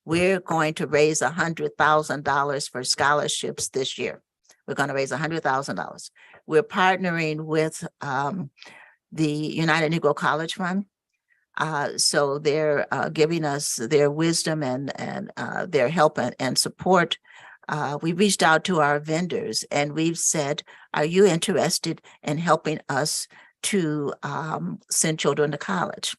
We're going to raise $100,000 for scholarships this year. We're going to raise $100,000. We're partnering with the United Negro College Fund. So they're giving us their wisdom and their help and support. We reached out to our vendors and we've said, are you interested in helping us to send children to college?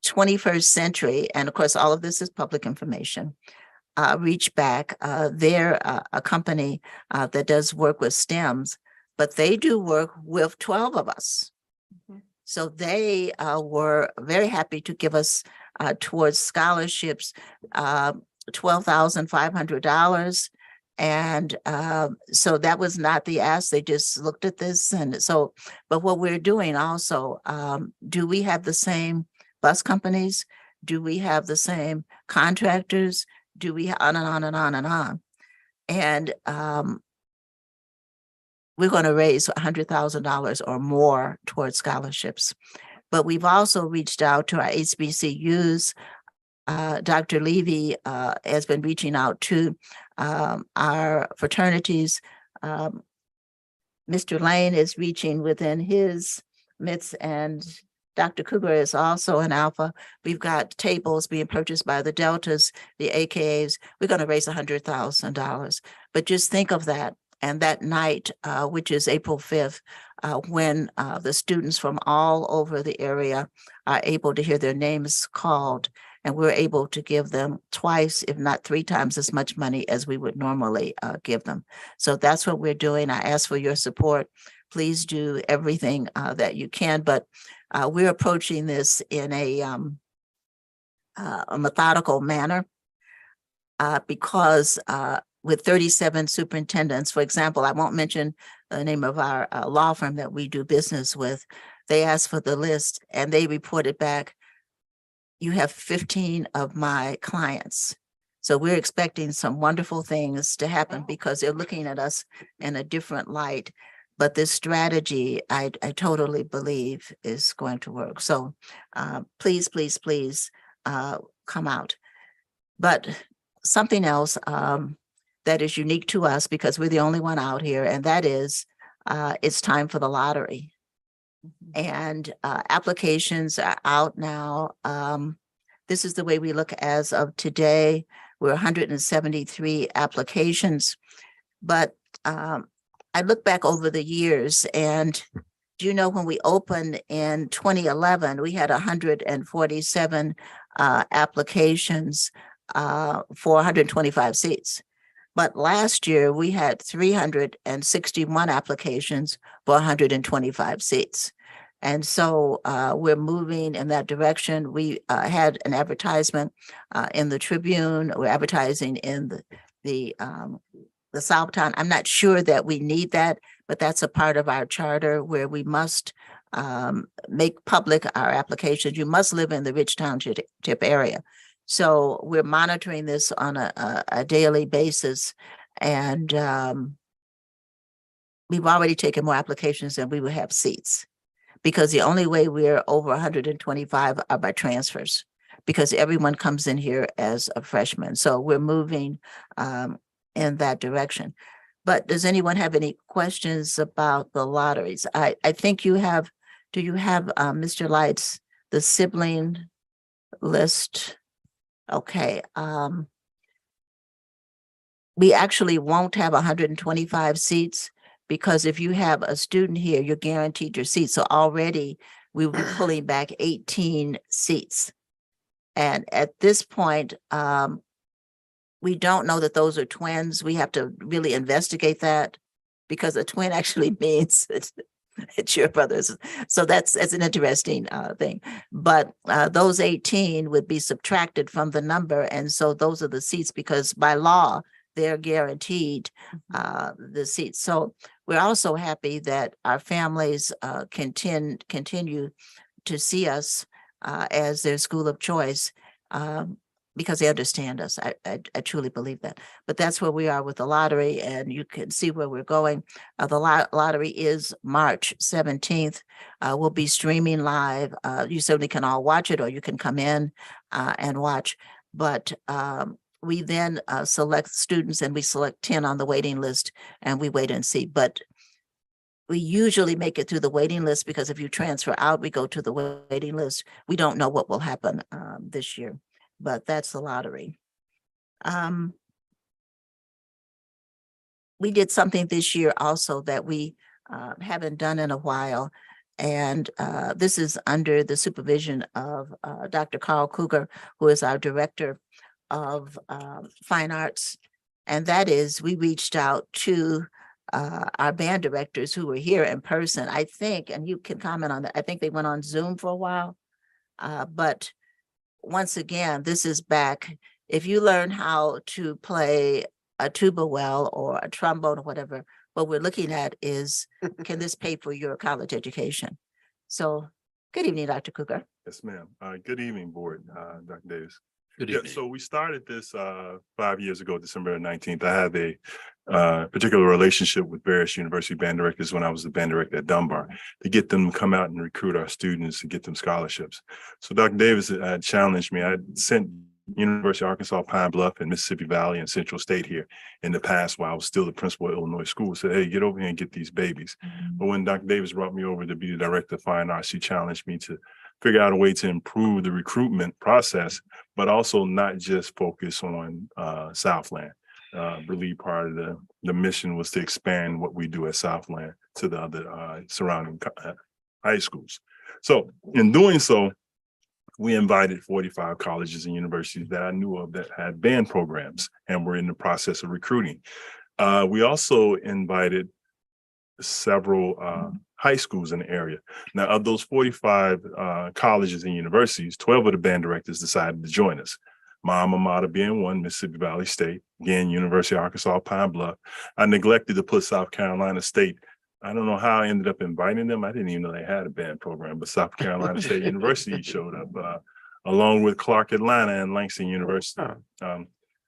21st Century, and of course, all of this is public information, reach back. They're a company that does work with STEMs, but they do work with 12 of us. So they were very happy to give us towards scholarships, $12,500. And so that was not the ask. They just looked at this. And so, but what we're doing also, do we have the same bus companies? Do we have the same contractors? Do we on and on and on and on? And we're going to raise $100,000 or more towards scholarships. But we've also reached out to our HBCUs. Dr. Levy has been reaching out to our fraternities. Mr. Lane is reaching within his midst, and Dr. Cougar is also an alpha. We've got tables being purchased by the Deltas, the AKAs. We're going to raise $100,000. But just think of that. And that night, which is April 5th, when the students from all over the area are able to hear their names called, and we're able to give them twice, if not 3 times as much money as we would normally give them. So that's what we're doing. I ask for your support. Please do everything that you can, but we're approaching this in a methodical manner because with 37 superintendents, for example, I won't mention the name of our law firm that we do business with, they asked for the list and they reported back, you have 15 of my clients. So we're expecting some wonderful things to happen because they're looking at us in a different light. But this strategy, I totally believe is going to work. So please, please, please come out. But something else that is unique to us because we're the only one out here, and that is it's time for the lottery. And applications are out now. This is the way we look as of today. We're 173 applications. But I look back over the years, and do you know when we opened in 2011, we had 147 applications for 125 seats. But last year we had 361 applications for 125 seats. And so we're moving in that direction. We had an advertisement in the Tribune. We're advertising in the Southtown. I'm not sure that we need that, but that's a part of our charter where we must make public our applications. You must live in the Rich Township area. So we're monitoring this on a daily basis. And we've already taken more applications than we would have seats, because the only way we're over 125 are by transfers, because everyone comes in here as a freshman. So we're moving in that direction. But does anyone have any questions about the lotteries? I think you have, do you have, Mr. Lights, the sibling list? Okay. We actually won't have 125 seats, because if you have a student here, you're guaranteed your seat. So already we will be pulling back 18 seats. And at this point, we don't know that those are twins. We have to really investigate that, because a twin actually means it's your brothers. So that's an interesting thing. But those 18 would be subtracted from the number. And so those are the seats, because by law, they're guaranteed the seats. So we're also happy that our families continue to see us as their school of choice, because they understand us. I truly believe that. But that's where we are with the lottery, and you can see where we're going. The lottery is March 17th. We'll be streaming live. You certainly can all watch it, or you can come in and watch. But we then select students, and we select 10 on the waiting list, and we wait and see. But we usually make it through the waiting list, because if you transfer out, we go to the waiting list. We don't know what will happen this year, but that's the lottery. We did something this year also that we haven't done in a while. And this is under the supervision of Dr. Carl Cougar, who is our director of fine arts. And that is, we reached out to our band directors who were here in person, I think, and you can comment on that. I think they went on Zoom for a while. But once again, this is back. If you learn how to play a tuba well, or a trombone or whatever, what we're looking at is, can this pay for your college education? So good evening, Dr. Cougar. Yes, ma'am. Good evening, board, Dr. Davis. Good Yeah, evening. so we started this 5 years ago, December 19th. I had a particular relationship with various university band directors when I was the band director at Dunbar, to get them to come out and recruit our students and get them scholarships. So Dr. Davis had challenged me. I sent University of Arkansas, Pine Bluff, and Mississippi Valley and Central State here in the past, while I was still the principal at Illinois School, said, hey, get over here and get these babies. But when Dr. Davis brought me over to be the director of fine arts, she challenged me to figure out a way to improve the recruitment process, but also not just focus on Southland. Really part of the mission was to expand what we do at Southland to the other surrounding high schools. So in doing so, we invited 45 colleges and universities that I knew of that had band programs, and we're in the process of recruiting. We also invited several high schools in the area. Now, of those 45 colleges and universities, 12 of the band directors decided to join us. My alma mater being one, Mississippi Valley State, again, University of Arkansas, Pine Bluff. I neglected to put South Carolina State I don't know how I ended up inviting them. I didn't even know they had a band program, but South Carolina State University showed up, along with Clark Atlanta and Langston University.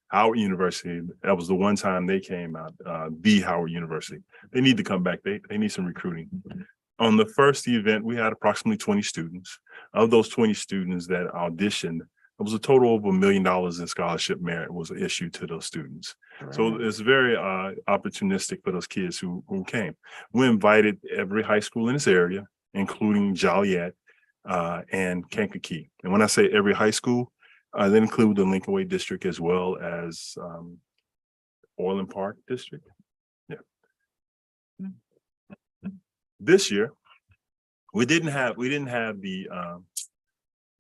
Howard University, that was the one time they came out, the Howard University. They need to come back. They need some recruiting. On the first event, we had approximately 20 students. Of those 20 students that auditioned, it was a total of $1 million in scholarship merit was issued to those students. So it's very opportunistic for those kids who came. We invited every high school in this area, including Joliet and Kankakee. And when I say every high school, that include the Lincoln Way District as well as Orland Park District. Yeah. This year, we didn't have the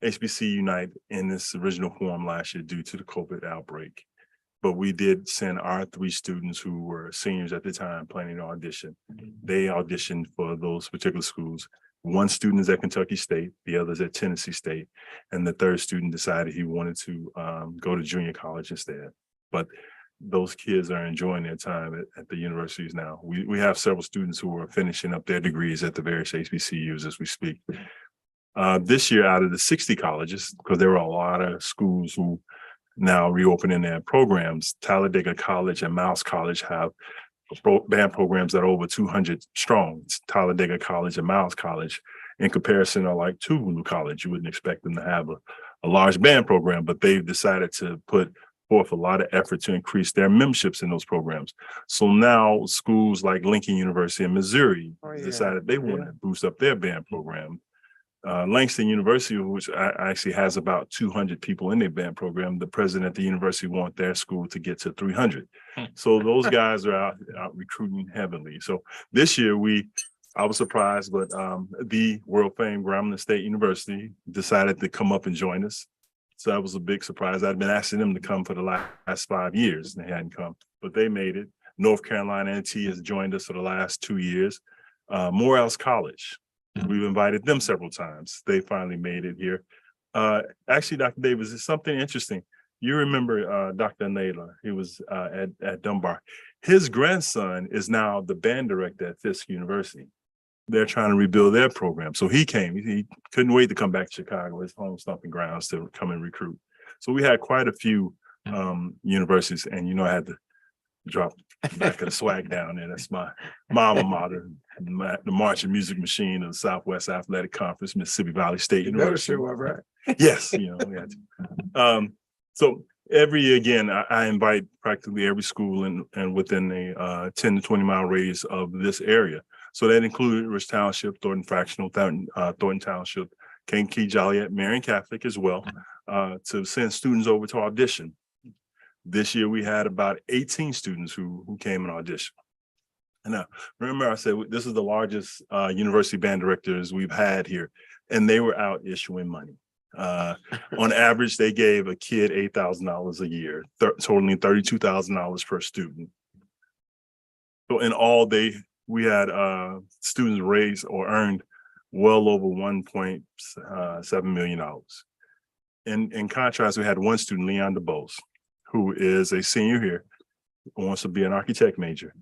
HBC Unite in this original form last year due to the COVID outbreak. But we did send our 3 students who were seniors at the time planning to audition. They auditioned for those particular schools. One student is at Kentucky State, the other's at Tennessee State, and the third student decided he wanted to go to junior college instead. But those kids are enjoying their time at the universities now. We have several students who are finishing up their degrees at the various HBCUs as we speak. This year, out of the 60 colleges, because there were a lot of schools who now reopening their programs, Talladega College and Mouse College have band programs that are over 200 strong. Talladega College and Miles College, in comparison, are like Tougaloo College. You wouldn't expect them to have a large band program, but they've decided to put forth a lot of effort to increase their memberships in those programs. So now schools like Lincoln University in Missouri decided they want to boost up their band program. Langston University, which actually has about 200 people in their band program, the president of the university wants their school to get to 300. So those guys are out recruiting heavily. So this year I was surprised, but the world famed Grambling State University decided to come up and join us. So that was a big surprise. I'd been asking them to come for the last 5 years and they hadn't come, but they made it. North Carolina A&T has joined us for the last 2 years. Morehouse College. We've invited them several times. They finally made it here. Actually, Dr. Davis, it's something interesting. You remember Dr. Naylor, he was at Dunbar. His grandson is now the band director at Fisk University. They're trying to rebuild their program. So he came, he couldn't wait to come back to Chicago, his home stomping grounds, to come and recruit. So we had quite a few universities, and I had to drop back of the swag down there. That's my alma mater, the marching music machine of the Southwest Athletic Conference, Mississippi Valley State University. Right? Yes, we had to. So every year, again, I invite practically every school and within a 10 to 20 mile radius of this area. So that included Rich Township, Thornton Fractional, Thornton Township, Kankakee, Joliet, Marion Catholic as well, to send students over to audition. This year, we had about 18 students who came and auditioned. And now, remember I said, this is the largest university band directors we've had here, and they were out issuing money. On average, they gave a kid $8,000 a year, totaling $32,000 per student. So in all, we had students raised or earned well over $1.7 million. In contrast, we had one student, Leon DeBose, who is a senior here, who wants to be an architect major,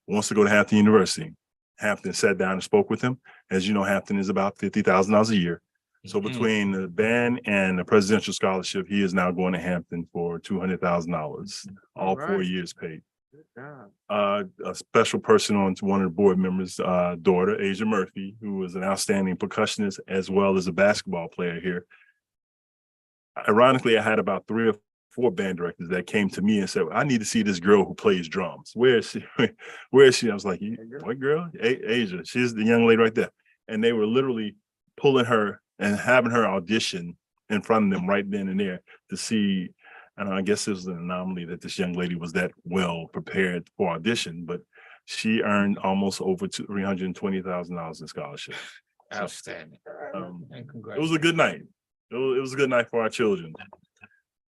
wants to go to Hampton University. Hampton sat down and spoke with him. As you know, Hampton is about $50,000 a year. So between the band and the presidential scholarship, he is now going to Hampton for $200,000, all 4 years paid. A special person on one of the board members' daughter, Asia Murphy, who was an outstanding percussionist as well as a basketball player here. Ironically, I had about 3 or 4 band directors that came to me and said, I need to see this girl who plays drums. Where is she? Where is she? I was like, what girl? Asia. She's the young lady right there. And they were literally pulling her and having her audition in front of them right then and there to see. And I guess it was an anomaly that this young lady was that well prepared for audition, but she earned almost over $320,000 in scholarship. Outstanding. It was a good night. It was a good night for our children.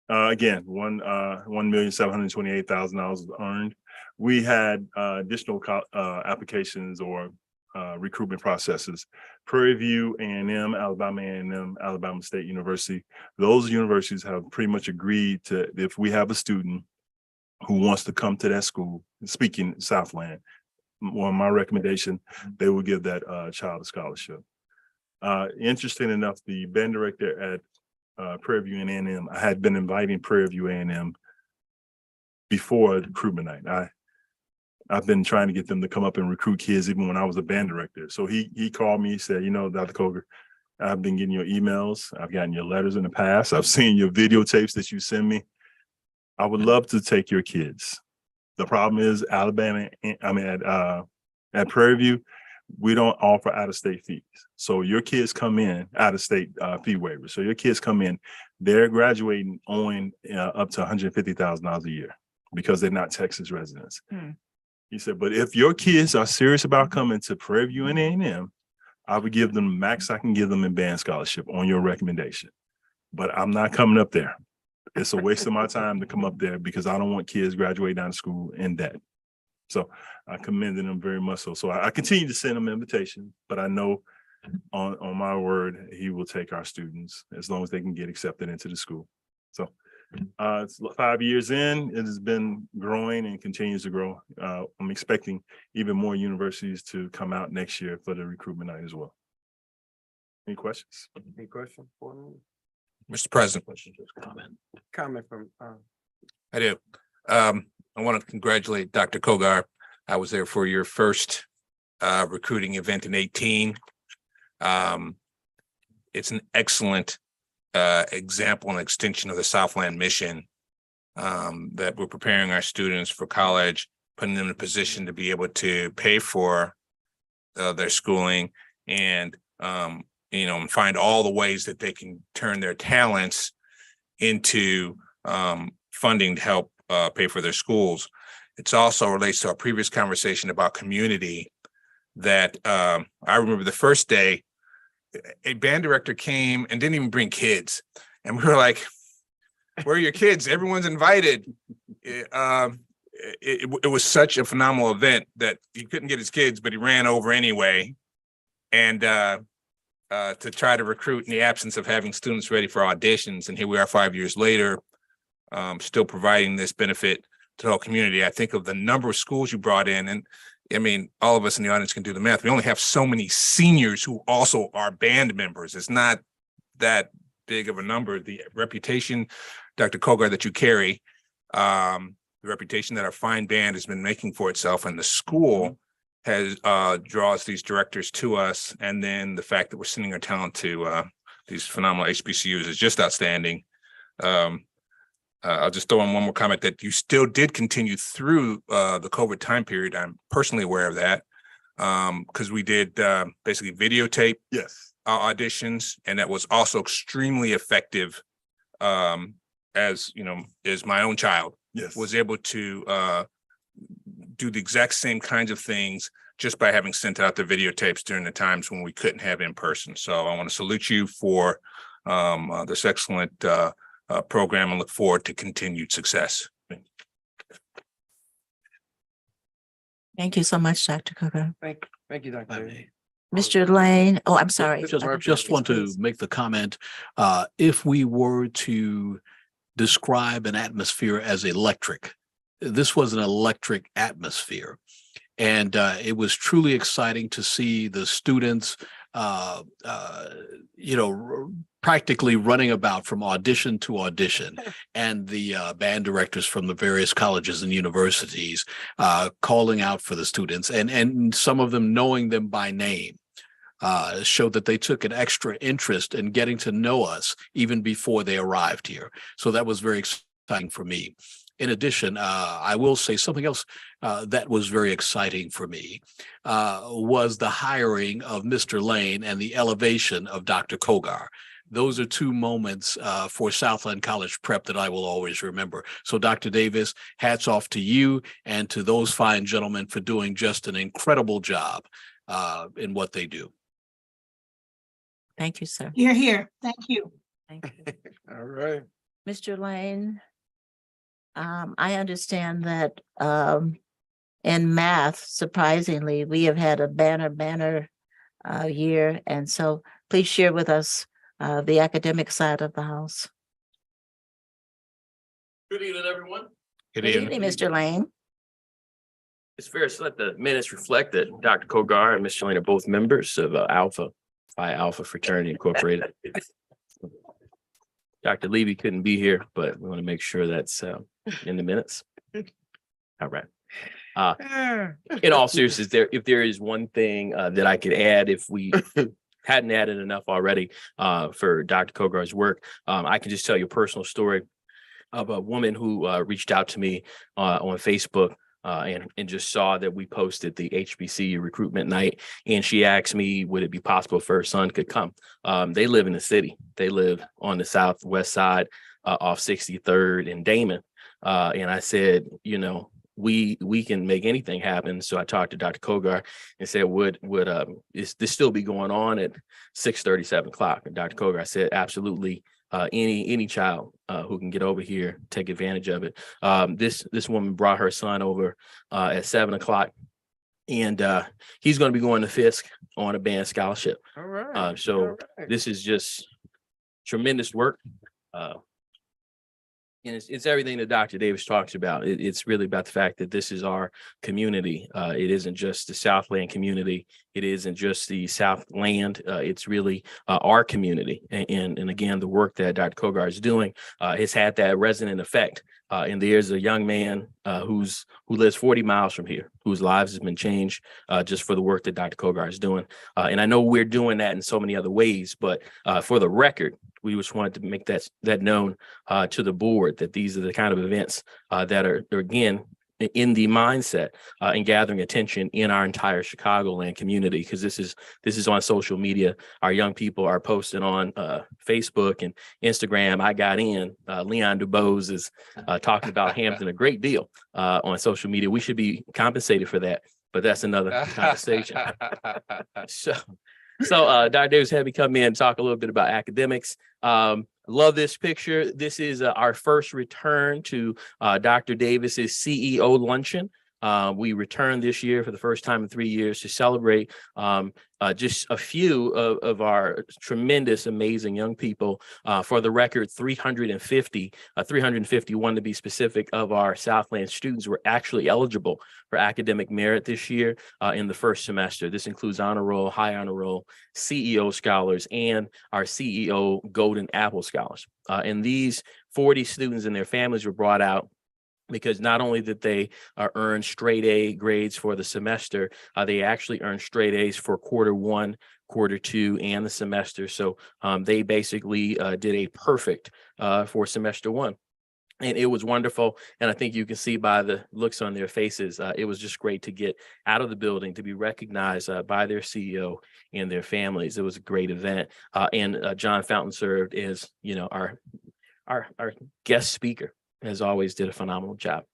Again, $1,728,000 was earned. We had additional applications or recruitment processes. Prairie View, A&M, Alabama A&M, Alabama State University. Those universities have pretty much agreed to, if we have a student who wants to come to that school, speaking Southland, my recommendation, they will give that child a scholarship. Interesting enough, the band director at Prairie View and A&M, I had been inviting Prairie View A&M before the recruitment night. I've been trying to get them to come up and recruit kids even when I was a band director. So he called me, he said, you know, Dr. Cogar, I've been getting your emails. I've gotten your letters in the past. I've seen your videotapes that you send me. I would love to take your kids. The problem is Alabama, at Prairie View, we don't offer out-of-state fees. So your kids come in out-of-state fee waivers. So your kids come in, they're graduating owing up to $150,000 a year because they're not Texas residents. He said, but if your kids are serious about coming to Prairie View and A&M, I would give them max I can give them in band scholarship on your recommendation. But I'm not coming up there. It's a waste of my time to come up there because I don't want kids graduating out of school in debt. So I commended him very much so. So I continue to send him invitations, but I know on my word, he will take our students as long as they can get accepted into the school. So it's 5 years in, it has been growing and continues to grow. I'm expecting even more universities to come out next year for the recruitment night as well. Any questions? Any question for me? Mr. President, Comment from, I do. I want to congratulate Dr. Cogar. I was there for your first recruiting event in 2018. It's an excellent example and extension of the Southland mission that we're preparing our students for college, putting them in a position to be able to pay for their schooling and and find all the ways that they can turn their talents into funding to help pay for their schools. It's also relates to our previous conversation about community that I remember the first day, a band director came and didn't even bring kids. And we were like, where are your kids? Everyone's invited. It was such a phenomenal event that he couldn't get his kids, but he ran over anyway. And to try to recruit in the absence of having students ready for auditions. And here we are 5 years later, still providing this benefit to the whole community. I think of the number of schools you brought in, and I mean, all of us in the audience can do the math. We only have so many seniors who also are band members. It's not that big of a number. The reputation, Dr. Cogar, that you carry, the reputation that our fine band has been making for itself, and the school has draws these directors to us, and then the fact that we're sending our talent to these phenomenal HBCUs is just outstanding. I'll just throw in one more comment that you still did continue through the COVID time period. I'm personally aware of that because we did basically videotape our auditions, and that was also extremely effective. As you know, as my own child was able to do the exact same kinds of things just by having sent out the videotapes during the times when we couldn't have in person. So I want to salute you for this excellent program and look forward to continued success. Thank you so much, Dr. Cogar. thank you, Dr. Davis. Mr. Lane, oh, I'm sorry. Just want to make the comment, if we were to describe an atmosphere as electric, this was an electric atmosphere. And it was truly exciting to see the students, practically running about from audition to audition, and the band directors from the various colleges and universities calling out for the students, and some of them knowing them by name. Showed that they took an extra interest in getting to know us even before they arrived here. So that was very exciting for me. In addition, I will say something else that was very exciting for me was the hiring of Mr. Lane and the elevation of Dr. Cogar. Those are two moments for Southland College Prep that I will always remember. So Dr. Davis, hats off to you and to those fine gentlemen for doing just an incredible job in what they do. Thank you, sir. You're here. Thank you. Thank you. All right. Mr. Lane, I understand that in math, surprisingly, we have had a banner year. And so please share with us the academic side of the house. Good evening, everyone. Good Good evening, Mr. Lane. It's fair to let the minutes reflect that Dr. Kogar and Ms. Shalane are both members of Alpha Phi Alpha Fraternity Incorporated. Dr. Levy couldn't be here, but we want to make sure that's in the minutes. All right. In all seriousness, if there is one thing that I could add, if we hadn't added enough already for Dr. Kogar's work, I can just tell you a personal story of a woman who reached out to me on Facebook and just saw that we posted the HBCU recruitment night. And she asked me, would it be possible for her son could come? They live in the city. They live on the southwest side off 63rd and Damon. And I said, you know, we can make anything happen. So I talked to Dr. Kogar and said, would this still be going on at 6:30, 7 o'clock? And Dr. Kogar said, absolutely. Any child who can get over here, take advantage of it. This woman brought her son over at 7 o'clock, and he's going to be going to Fisk on a band scholarship. All right. So this is just tremendous work. And it's everything that Dr. Davis talks about. It's really about the fact that this is our community. It isn't just the Southland community. It isn't just the Southland. It's really our community. And again, the work that Dr. Kogar is doing has had that resonant effect. And there's a young man who lives 40 miles from here, whose lives has been changed just for the work that Dr. Kogar is doing. And I know we're doing that in so many other ways, but for the record, we just wanted to make that known to the board that these are the kind of events that are again in the mindset and gathering attention in our entire Chicagoland community, because this is on social media. Our young people are posting on Facebook and Instagram. I got in. Leon Dubose is talking about Hampton a great deal on social media. We should be compensated for that, but that's another conversation. So Dr. Davis had me come in and talk a little bit about academics. Love this picture. This is our first return to Dr. Davis's CEO luncheon. We returned this year for the first time in 3 years to celebrate just a few of our tremendous, amazing young people. For the record, 351 to be specific, of our Southland students were actually eligible for academic merit this year in the first semester. This includes honor roll, high honor roll, CEO scholars, and our CEO Golden Apple scholars. And these 40 students and their families were brought out because not only did they earn straight A grades for the semester, they actually earned straight A's for quarter one, quarter two, and the semester. So they basically did a perfect for semester one. And it was wonderful. And I think you can see by the looks on their faces, it was just great to get out of the building, to be recognized by their CEO and their families. It was a great event. And John Fountain served as, you know, our guest speaker. As always, did a phenomenal job.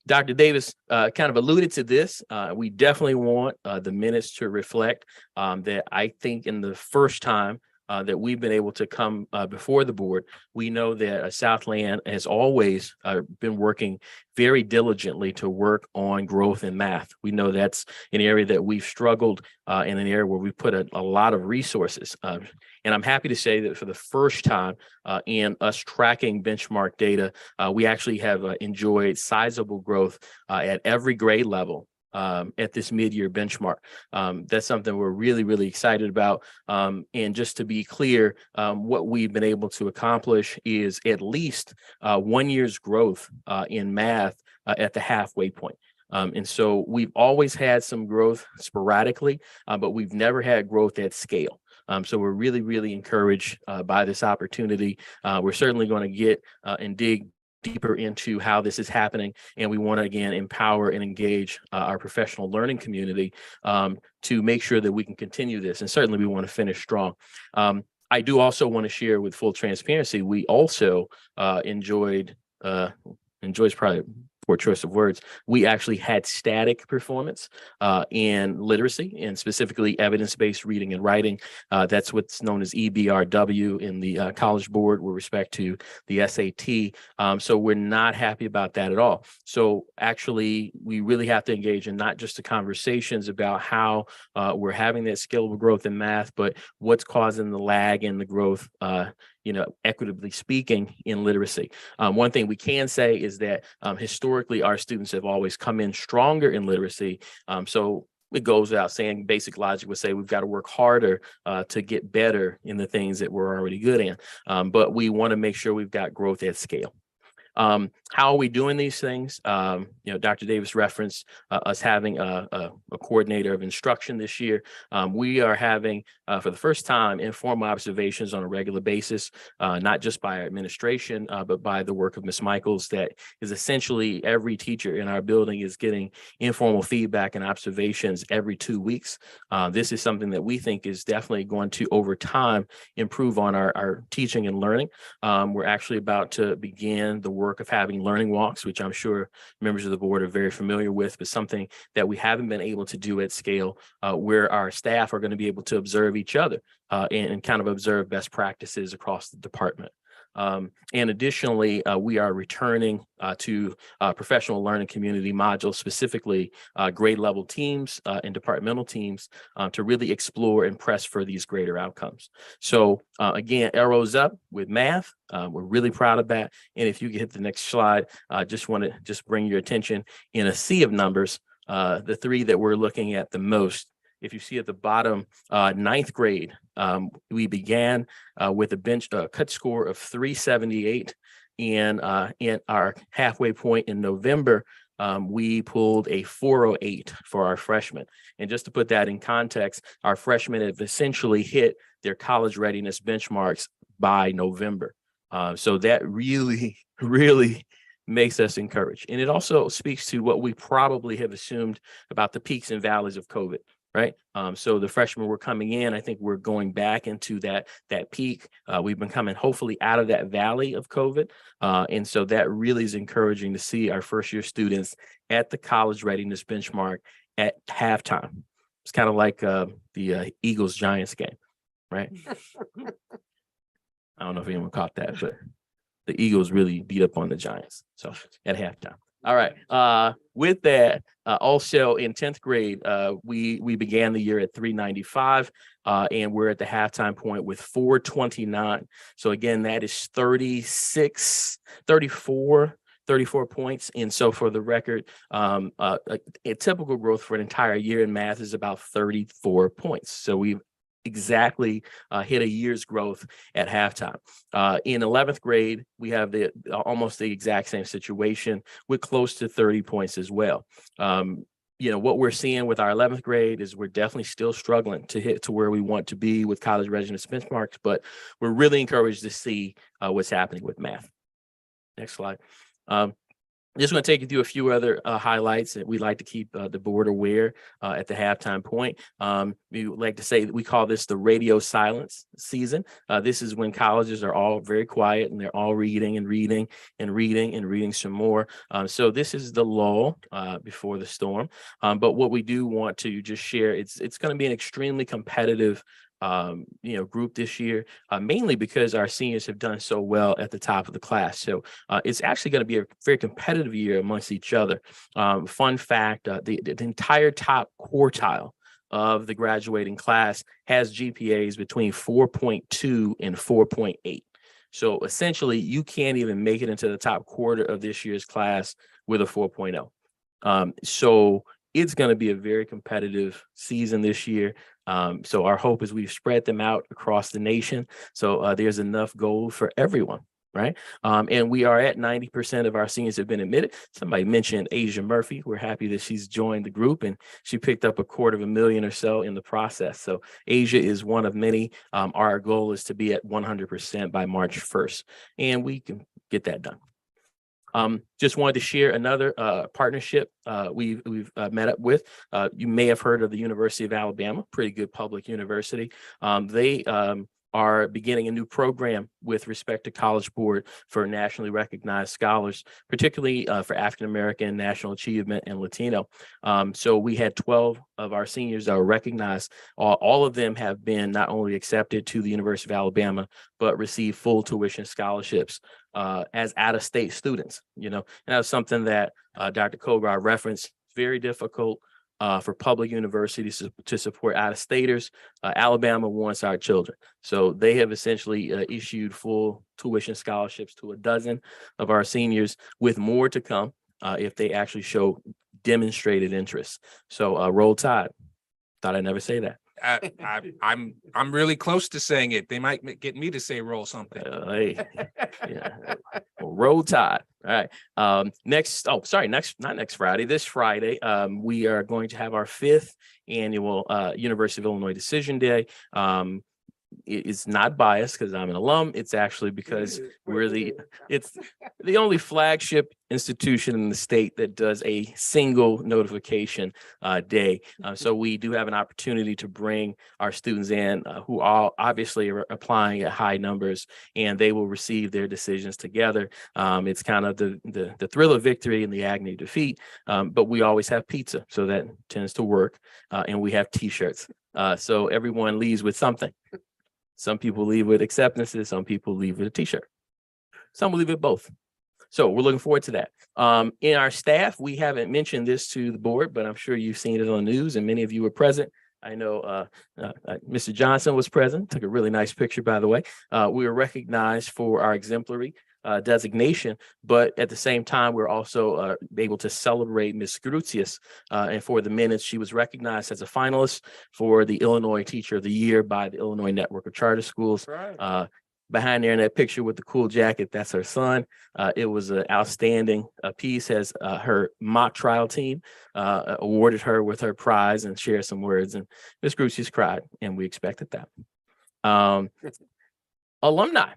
Dr. Davis kind of alluded to this. We definitely want the minutes to reflect that I think in the first time that we've been able to come before the board, we know that Southland has always been working very diligently to work on growth in math. We know that's an area that we've struggled in, an area where we put a lot of resources. And I'm happy to say that for the first time in us tracking benchmark data, we actually have enjoyed sizable growth at every grade level at this mid-year benchmark. That's something we're really, really excited about. And just to be clear, what we've been able to accomplish is at least 1 year's growth in math at the halfway point. And so we've always had some growth sporadically, but we've never had growth at scale. So we're really, really encouraged by this opportunity. We're certainly going to get and dig deeper into how this is happening. And we want to, again, empower and engage our professional learning community to make sure that we can continue this. And certainly we want to finish strong. I do also want to share with full transparency, we also enjoyed probably poor choice of words. We actually had static performance in literacy, and specifically evidence-based reading and writing. That's what's known as EBRW in the College Board with respect to the SAT. So we're not happy about that at all. So actually, we really have to engage in not just the conversations about how we're having that scalable growth in math, but what's causing the lag in the growth equitably speaking in literacy. One thing we can say is that historically our students have always come in stronger in literacy. So it goes without saying, basic logic would say we've got to work harder to get better in the things that we're already good in. But we want to make sure we've got growth at scale. How are we doing these things? Dr. Davis referenced us having a coordinator of instruction this year. We are having, for the first time, informal observations on a regular basis, not just by our administration, but by the work of Ms. Michaels, that is essentially every teacher in our building is getting informal feedback and observations every 2 weeks. This is something that we think is definitely going to, over time, improve on our teaching and learning. We're actually about to begin the work of having learning walks, which I'm sure members of the board are very familiar with, but something that we haven't been able to do at scale, where our staff are going to be able to observe each other and kind of observe best practices across the department. And additionally, we are returning to professional learning community modules, specifically grade level teams and departmental teams to really explore and press for these greater outcomes. So again, arrows up with math. We're really proud of that. And if you could hit the next slide, just want to bring your attention in a sea of numbers, the three that we're looking at the most. If you see at the bottom, ninth grade, we began with a cut score of 378, and in our halfway point in November, we pulled a 408 for our freshmen. And just to put that in context, our freshmen have essentially hit their college readiness benchmarks by November. So that really, really makes us encouraged. And it also speaks to what we probably have assumed about the peaks and valleys of COVID. Right. So the freshmen were coming in. I think we're going back into that peak. We've been coming hopefully out of that valley of COVID. And so that really is encouraging to see our first year students at the college readiness benchmark at halftime. It's kind of like the Eagles Giants game. Right. I don't know if anyone caught that, but the Eagles really beat up on the Giants. So at halftime. All right. With that, also in 10th grade, we began the year at 395, and we're at the halftime point with 429. So again, that is 34 points. And so for the record, a typical growth for an entire year in math is about 34 points. So we've exactly hit a year's growth at halftime. In 11th grade, we have almost the exact same situation with close to 30 points as well. What we're seeing with our 11th grade is we're definitely still struggling to hit to where we want to be with college readiness benchmarks, but we're really encouraged to see what's happening with math. Next slide. Just going to take you through a few other highlights that we'd like to keep the board aware at the halftime point. We would like to say that we call this the radio silence season. This is when colleges are all very quiet and they're all reading and reading and reading and reading some more. So this is the lull before the storm. But what we do want to just share, it's going to be an extremely competitive group this year, mainly because our seniors have done so well at the top of the class. So it's actually going to be a very competitive year amongst each other. Fun fact, the entire top quartile of the graduating class has GPAs between 4.2 and 4.8. So essentially, you can't even make it into the top quarter of this year's class with a 4.0. So it's going to be a very competitive season this year. So our hope is we've spread them out across the nation. So there's enough gold for everyone, right? And we are at 90% of our seniors have been admitted. Somebody mentioned Asia Murphy. We're happy that she's joined the group and she picked up $250,000 or so in the process. So Asia is one of many. Our goal is to be at 100% by March 1st, and we can get that done. Just wanted to share another partnership we've met up with. You may have heard of the University of Alabama, pretty good public university. They are beginning a new program with respect to College Board for nationally recognized scholars, particularly for African-American, National Achievement, and Latino. So we had 12 of our seniors that were recognized. All of them have been not only accepted to the University of Alabama, but received full tuition scholarships as out-of-state students, and that was something that Dr. Kogar referenced. Very difficult for public universities to support out-of-staters. Alabama wants our children. So they have essentially issued full tuition scholarships to a dozen of our seniors, with more to come if they actually show demonstrated interest. So roll tide. Thought I'd never say that. I'm really close to saying it. They might get me to say roll something. Hey, yeah. Roll tide. All right. Not next Friday, this Friday, we are going to have our 5th annual University of Illinois Decision Day. It's not biased because I'm an alum. It's actually because it's the only flagship institution in the state that does a single notification day. So we do have an opportunity to bring our students in who all obviously are applying at high numbers, and they will receive their decisions together. It's kind of the thrill of victory and the agony of defeat. But we always have pizza, so that tends to work. And we have T-shirts. So everyone leaves with something. Some people leave with acceptances, some people leave with a T-shirt. Some will leave with both. So we're looking forward to that. In our staff, we haven't mentioned this to the board, but I'm sure you've seen it on the news and many of you were present. I know Mr. Johnson was present, took a really nice picture, by the way. We were recognized for our exemplary designation, but at the same time, we're also able to celebrate Ms. Gruzius. And for the minutes, she was recognized as a finalist for the Illinois Teacher of the Year by the Illinois Network of Charter Schools. Behind there in that picture with the cool jacket, that's her son. It was an outstanding piece, as her mock trial team awarded her with her prize and shared some words. And Ms. Gruzius cried, and we expected that. Alumni.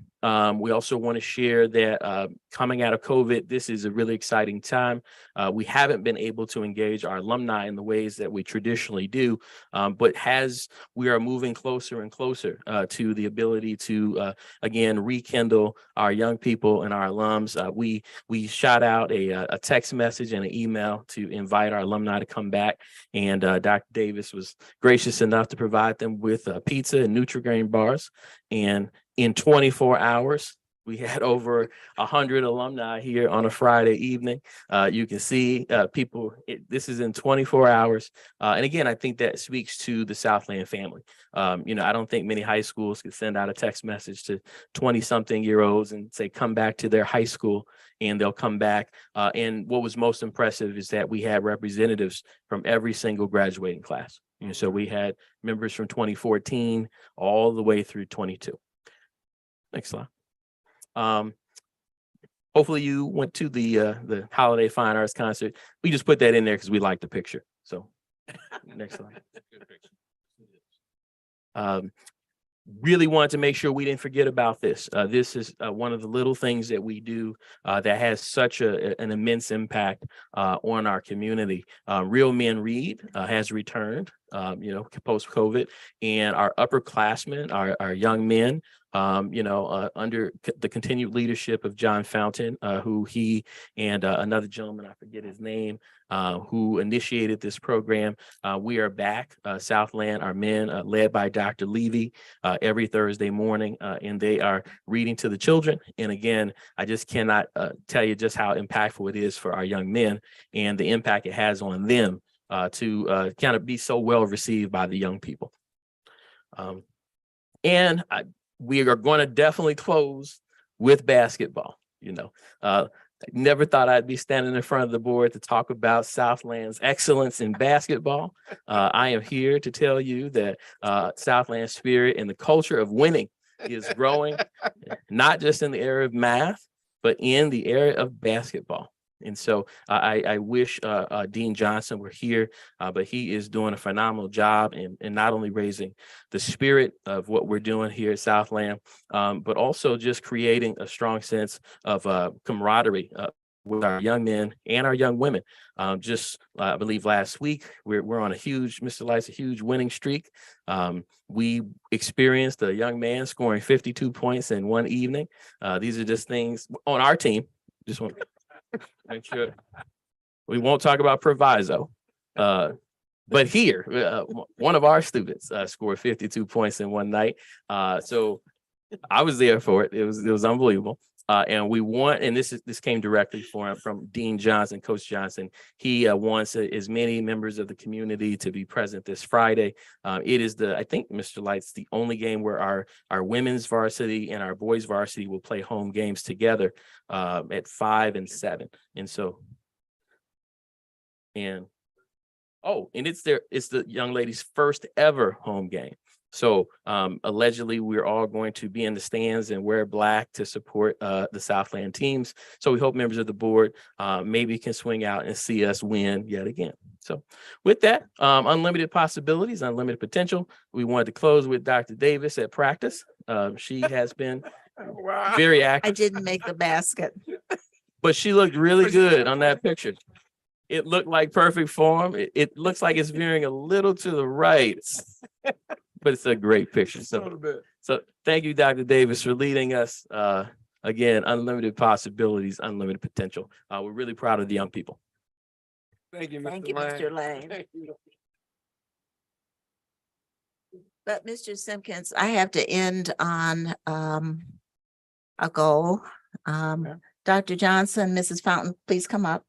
We also want to share that coming out of COVID, this is a really exciting time. We haven't been able to engage our alumni in the ways that we traditionally do, but we are moving closer and closer to the ability to, again, rekindle our young people and our alums. We shot out a text message and an email to invite our alumni to come back, and Dr. Davis was gracious enough to provide them with pizza and Nutri-Grain bars. And in 24 hours, we had over 100 alumni here on a Friday evening. You can see people, this is in 24 hours. And again, I think that speaks to the Southland family. I don't think many high schools could send out a text message to 20-something-year-olds and say, come back to their high school, and they'll come back. And what was most impressive is that we had representatives from every single graduating class. So we had members from 2014 all the way through 22. Next slide. Hopefully you went to the Holiday Fine Arts concert. We just put that in there because we like the picture. So next slide. Really wanted to make sure we didn't forget about this. This is one of the little things that we do that has such an immense impact on our community. Real Men Read has returned, post-COVID, and our upperclassmen, our young men, under the continued leadership of John Fountain, who he and another gentleman, I forget his name, who initiated this program. We are back, Southland, our men, led by Dr. Levy, every Thursday morning, and they are reading to the children. And again, I just cannot tell you just how impactful it is for our young men and the impact it has on them to kind of be so well received by the young people. We are going to definitely close with basketball. Never thought I'd be standing in front of the board to talk about Southland's excellence in basketball. I am here to tell you that Southland spirit and the culture of winning is growing, not just in the area of math, but in the area of basketball. And so I wish Dean Johnson were here, but he is doing a phenomenal job in not only raising the spirit of what we're doing here at Southland, but also just creating a strong sense of camaraderie with our young men and our young women. I believe last week, we're on a huge winning streak. We experienced a young man scoring 52 points in one evening. These are just things on our team. Just want to make sure we won't talk about proviso, but here, one of our students scored 52 points in one night. So I was there for it. It was unbelievable. And we want, and this came directly from Dean Johnson, Coach Johnson. He wants as many members of the community to be present this Friday. It is I think, Mr. Lights, the only game where our women's varsity and our boys varsity will play home games together at 5 and 7. And so, and it's the young lady's first ever home game. So allegedly, we're all going to be in the stands and wear black to support the Southland teams. So we hope members of the board maybe can swing out and see us win yet again. So with that, unlimited possibilities, unlimited potential. We wanted to close with Dr. Davis at practice. She has been very I active, didn't make the basket. but she looked really good on that picture. It looked like perfect form. It looks like it's veering a little to the right. But it's a great picture. So thank you, Dr. Davis, for leading us. Again, unlimited possibilities, unlimited potential. We're really proud of the young people. Thank you, Thank Mr. you, Lane. Mr. Lane. Thank you. But Mr. Simpkins, I have to end on a goal. Okay. Dr. Johnson, Mrs. Fountain, please come up.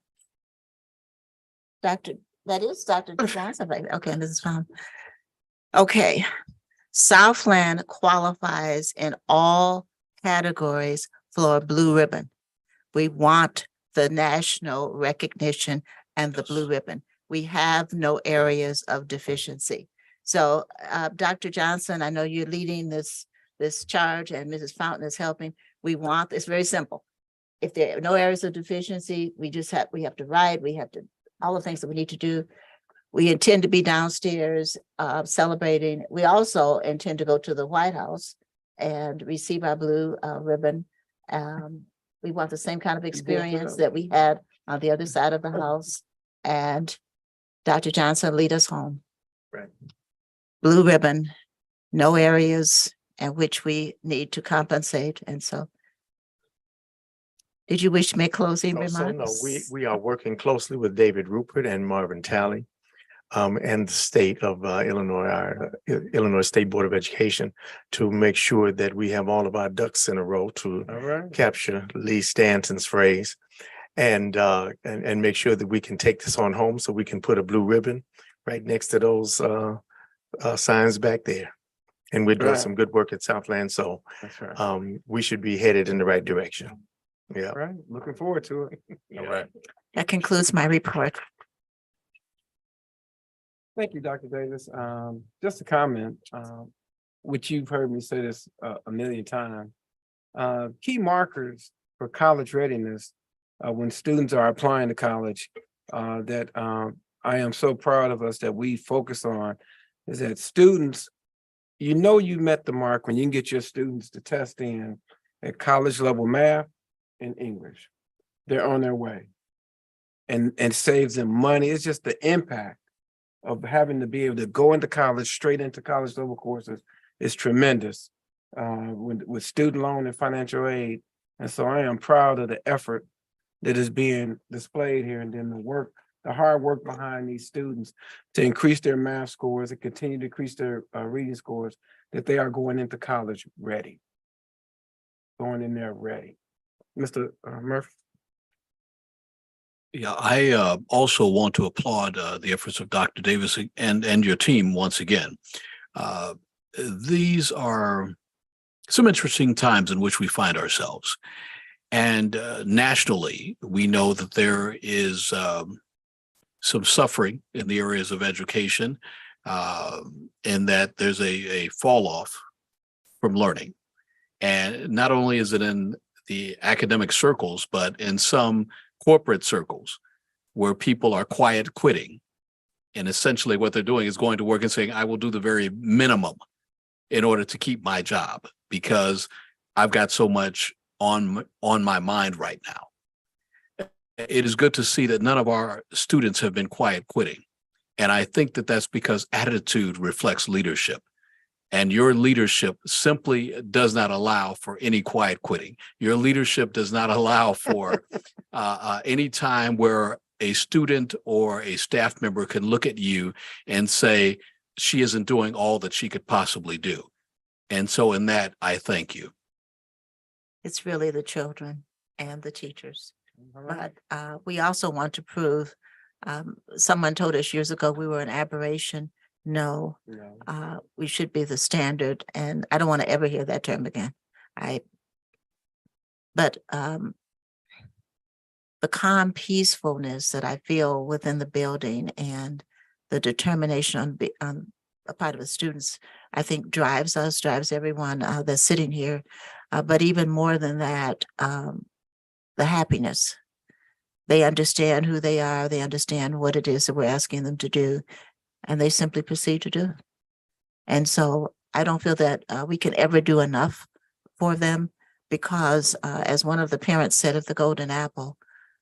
That is Dr. Johnson, right? Okay, Mrs. Fountain. Okay, Southland qualifies in all categories for a blue ribbon. We want the national recognition and the blue ribbon. We have no areas of deficiency. So, Dr. Johnson, I know you're leading this charge and Mrs. Fountain is helping. It's very simple. If there are no areas of deficiency, we have to write, all the things that we need to do. We intend to be downstairs celebrating. We also intend to go to the White House and receive our blue ribbon. We want the same kind of experience that we had on the other side of the house. And Dr. Johnson, lead us home. Right. Blue ribbon, no areas in which we need to compensate. And so, did you wish to make closing Also, remarks? no, we are working closely with David Rupert and Marvin Talley. And the state of Illinois, our Illinois State Board of Education, to make sure that we have all of our ducks in a row, to All right. capture Lee Stanton's phrase, and make sure that we can take this on home so we can put a blue ribbon right next to those signs back there. And we're doing Right. some good work at Southland, so That's right. we should be headed in the right direction. Yeah. All right. Looking forward to it. All right. That concludes my report. Thank you, Dr. Davis. Just a comment, which you've heard me say this a million times. Key markers for college readiness when students are applying to college that I am so proud of us that we focus on is that students, you met the mark when you can get your students to test in at college level math and English. They're on their way. And saves them money. It's just the impact of having to be able to go into college, straight into college level courses is tremendous with student loan and financial aid. And so I am proud of the effort that is being displayed here, and then the hard work behind these students to increase their math scores and continue to increase their reading scores, that they are going into college ready. Going in there ready. Mr. Murphy. Yeah, I also want to applaud the efforts of Dr. Davis and your team once again. These are some interesting times in which we find ourselves. And nationally, we know that there is some suffering in the areas of education, and that there's a fall off from learning. And not only is it in the academic circles, but in some corporate circles where people are quiet quitting. And essentially what they're doing is going to work and saying, I will do the very minimum in order to keep my job because I've got so much on my mind right now. It is good to see that none of our students have been quiet quitting. And I think that that's because attitude reflects leadership. And your leadership simply does not allow for any quiet quitting. Your leadership does not allow for any time where a student or a staff member can look at you and say, she isn't doing all that she could possibly do. And so in that, I thank you. It's really the children and the teachers. All right. But we also want to prove, someone told us years ago we were an aberration. No, No. we should be the standard, and I don't want to ever hear that term again. But the calm peacefulness that I feel within the building and the determination on a part of the students, I think drives us, drives everyone that's sitting here. But even more than that, the happiness. They understand who they are. They understand what it is that we're asking them to do, and they simply proceed to do it. And so I don't feel that we can ever do enough for them because, as one of the parents said of the Golden Apple,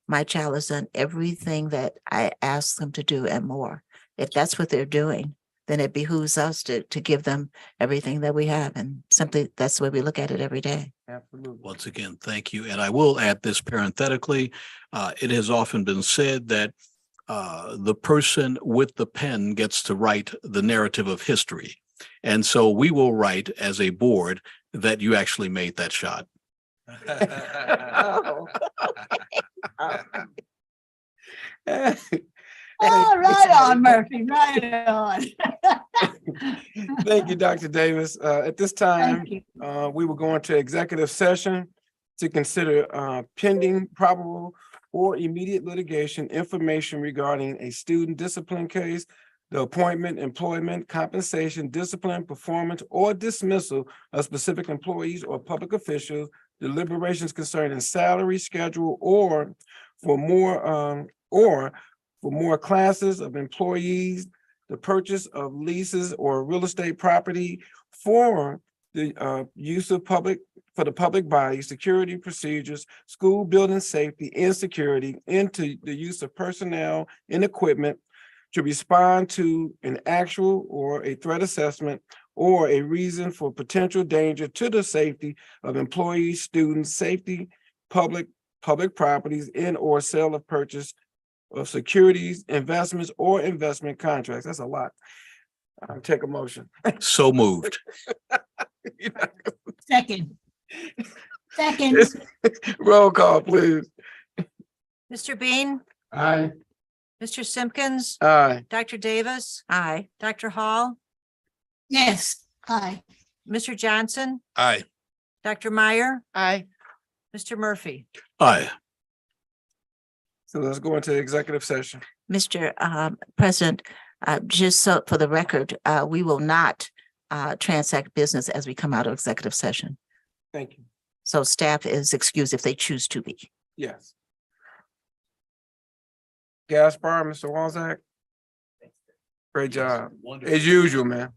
my child has done everything that I asked them to do and more. If that's what they're doing, then it behooves us to give them everything that we have. And simply, that's the way we look at it every day. Absolutely. Once again, thank you. And I will add this parenthetically. It has often been said that the person with the pen gets to write the narrative of history. And so we will write as a board that you actually made that shot. Oh, right on, Murphy, right on. Thank you, Dr. Davis. At this time, Thank you. we will go into executive session to consider pending, probable, or immediate litigation information regarding a student discipline case, the appointment, employment, compensation, discipline, performance, or dismissal of specific employees or public officials, deliberations concerning salary, schedule, or for more classes of employees, the purchase of leases or real estate property for the use of for the public body, security procedures, school building safety and security, into the use of personnel and equipment to respond to an actual or a threat assessment or a reason for potential danger to the safety of employees, students, safety, public properties, and or sale of purchase of securities, investments, or investment contracts. That's a lot. I'll take a motion. So moved. Second. Second, Roll call, please. Mr. Bean, Aye. Mr. Simpkins, Aye. Dr. Davis, Aye. Dr. Hall, yes, aye. Mr. Johnson, Aye. Dr. Meyer, Aye. Mr. Murphy. Aye. So let's go into executive session. Mr. President, just so for the record, we will not transact business as we come out of executive session. Thank you. So staff is excused if they choose to be. Yes. Gaspar, Mr. Walzak. Great job. As usual, man.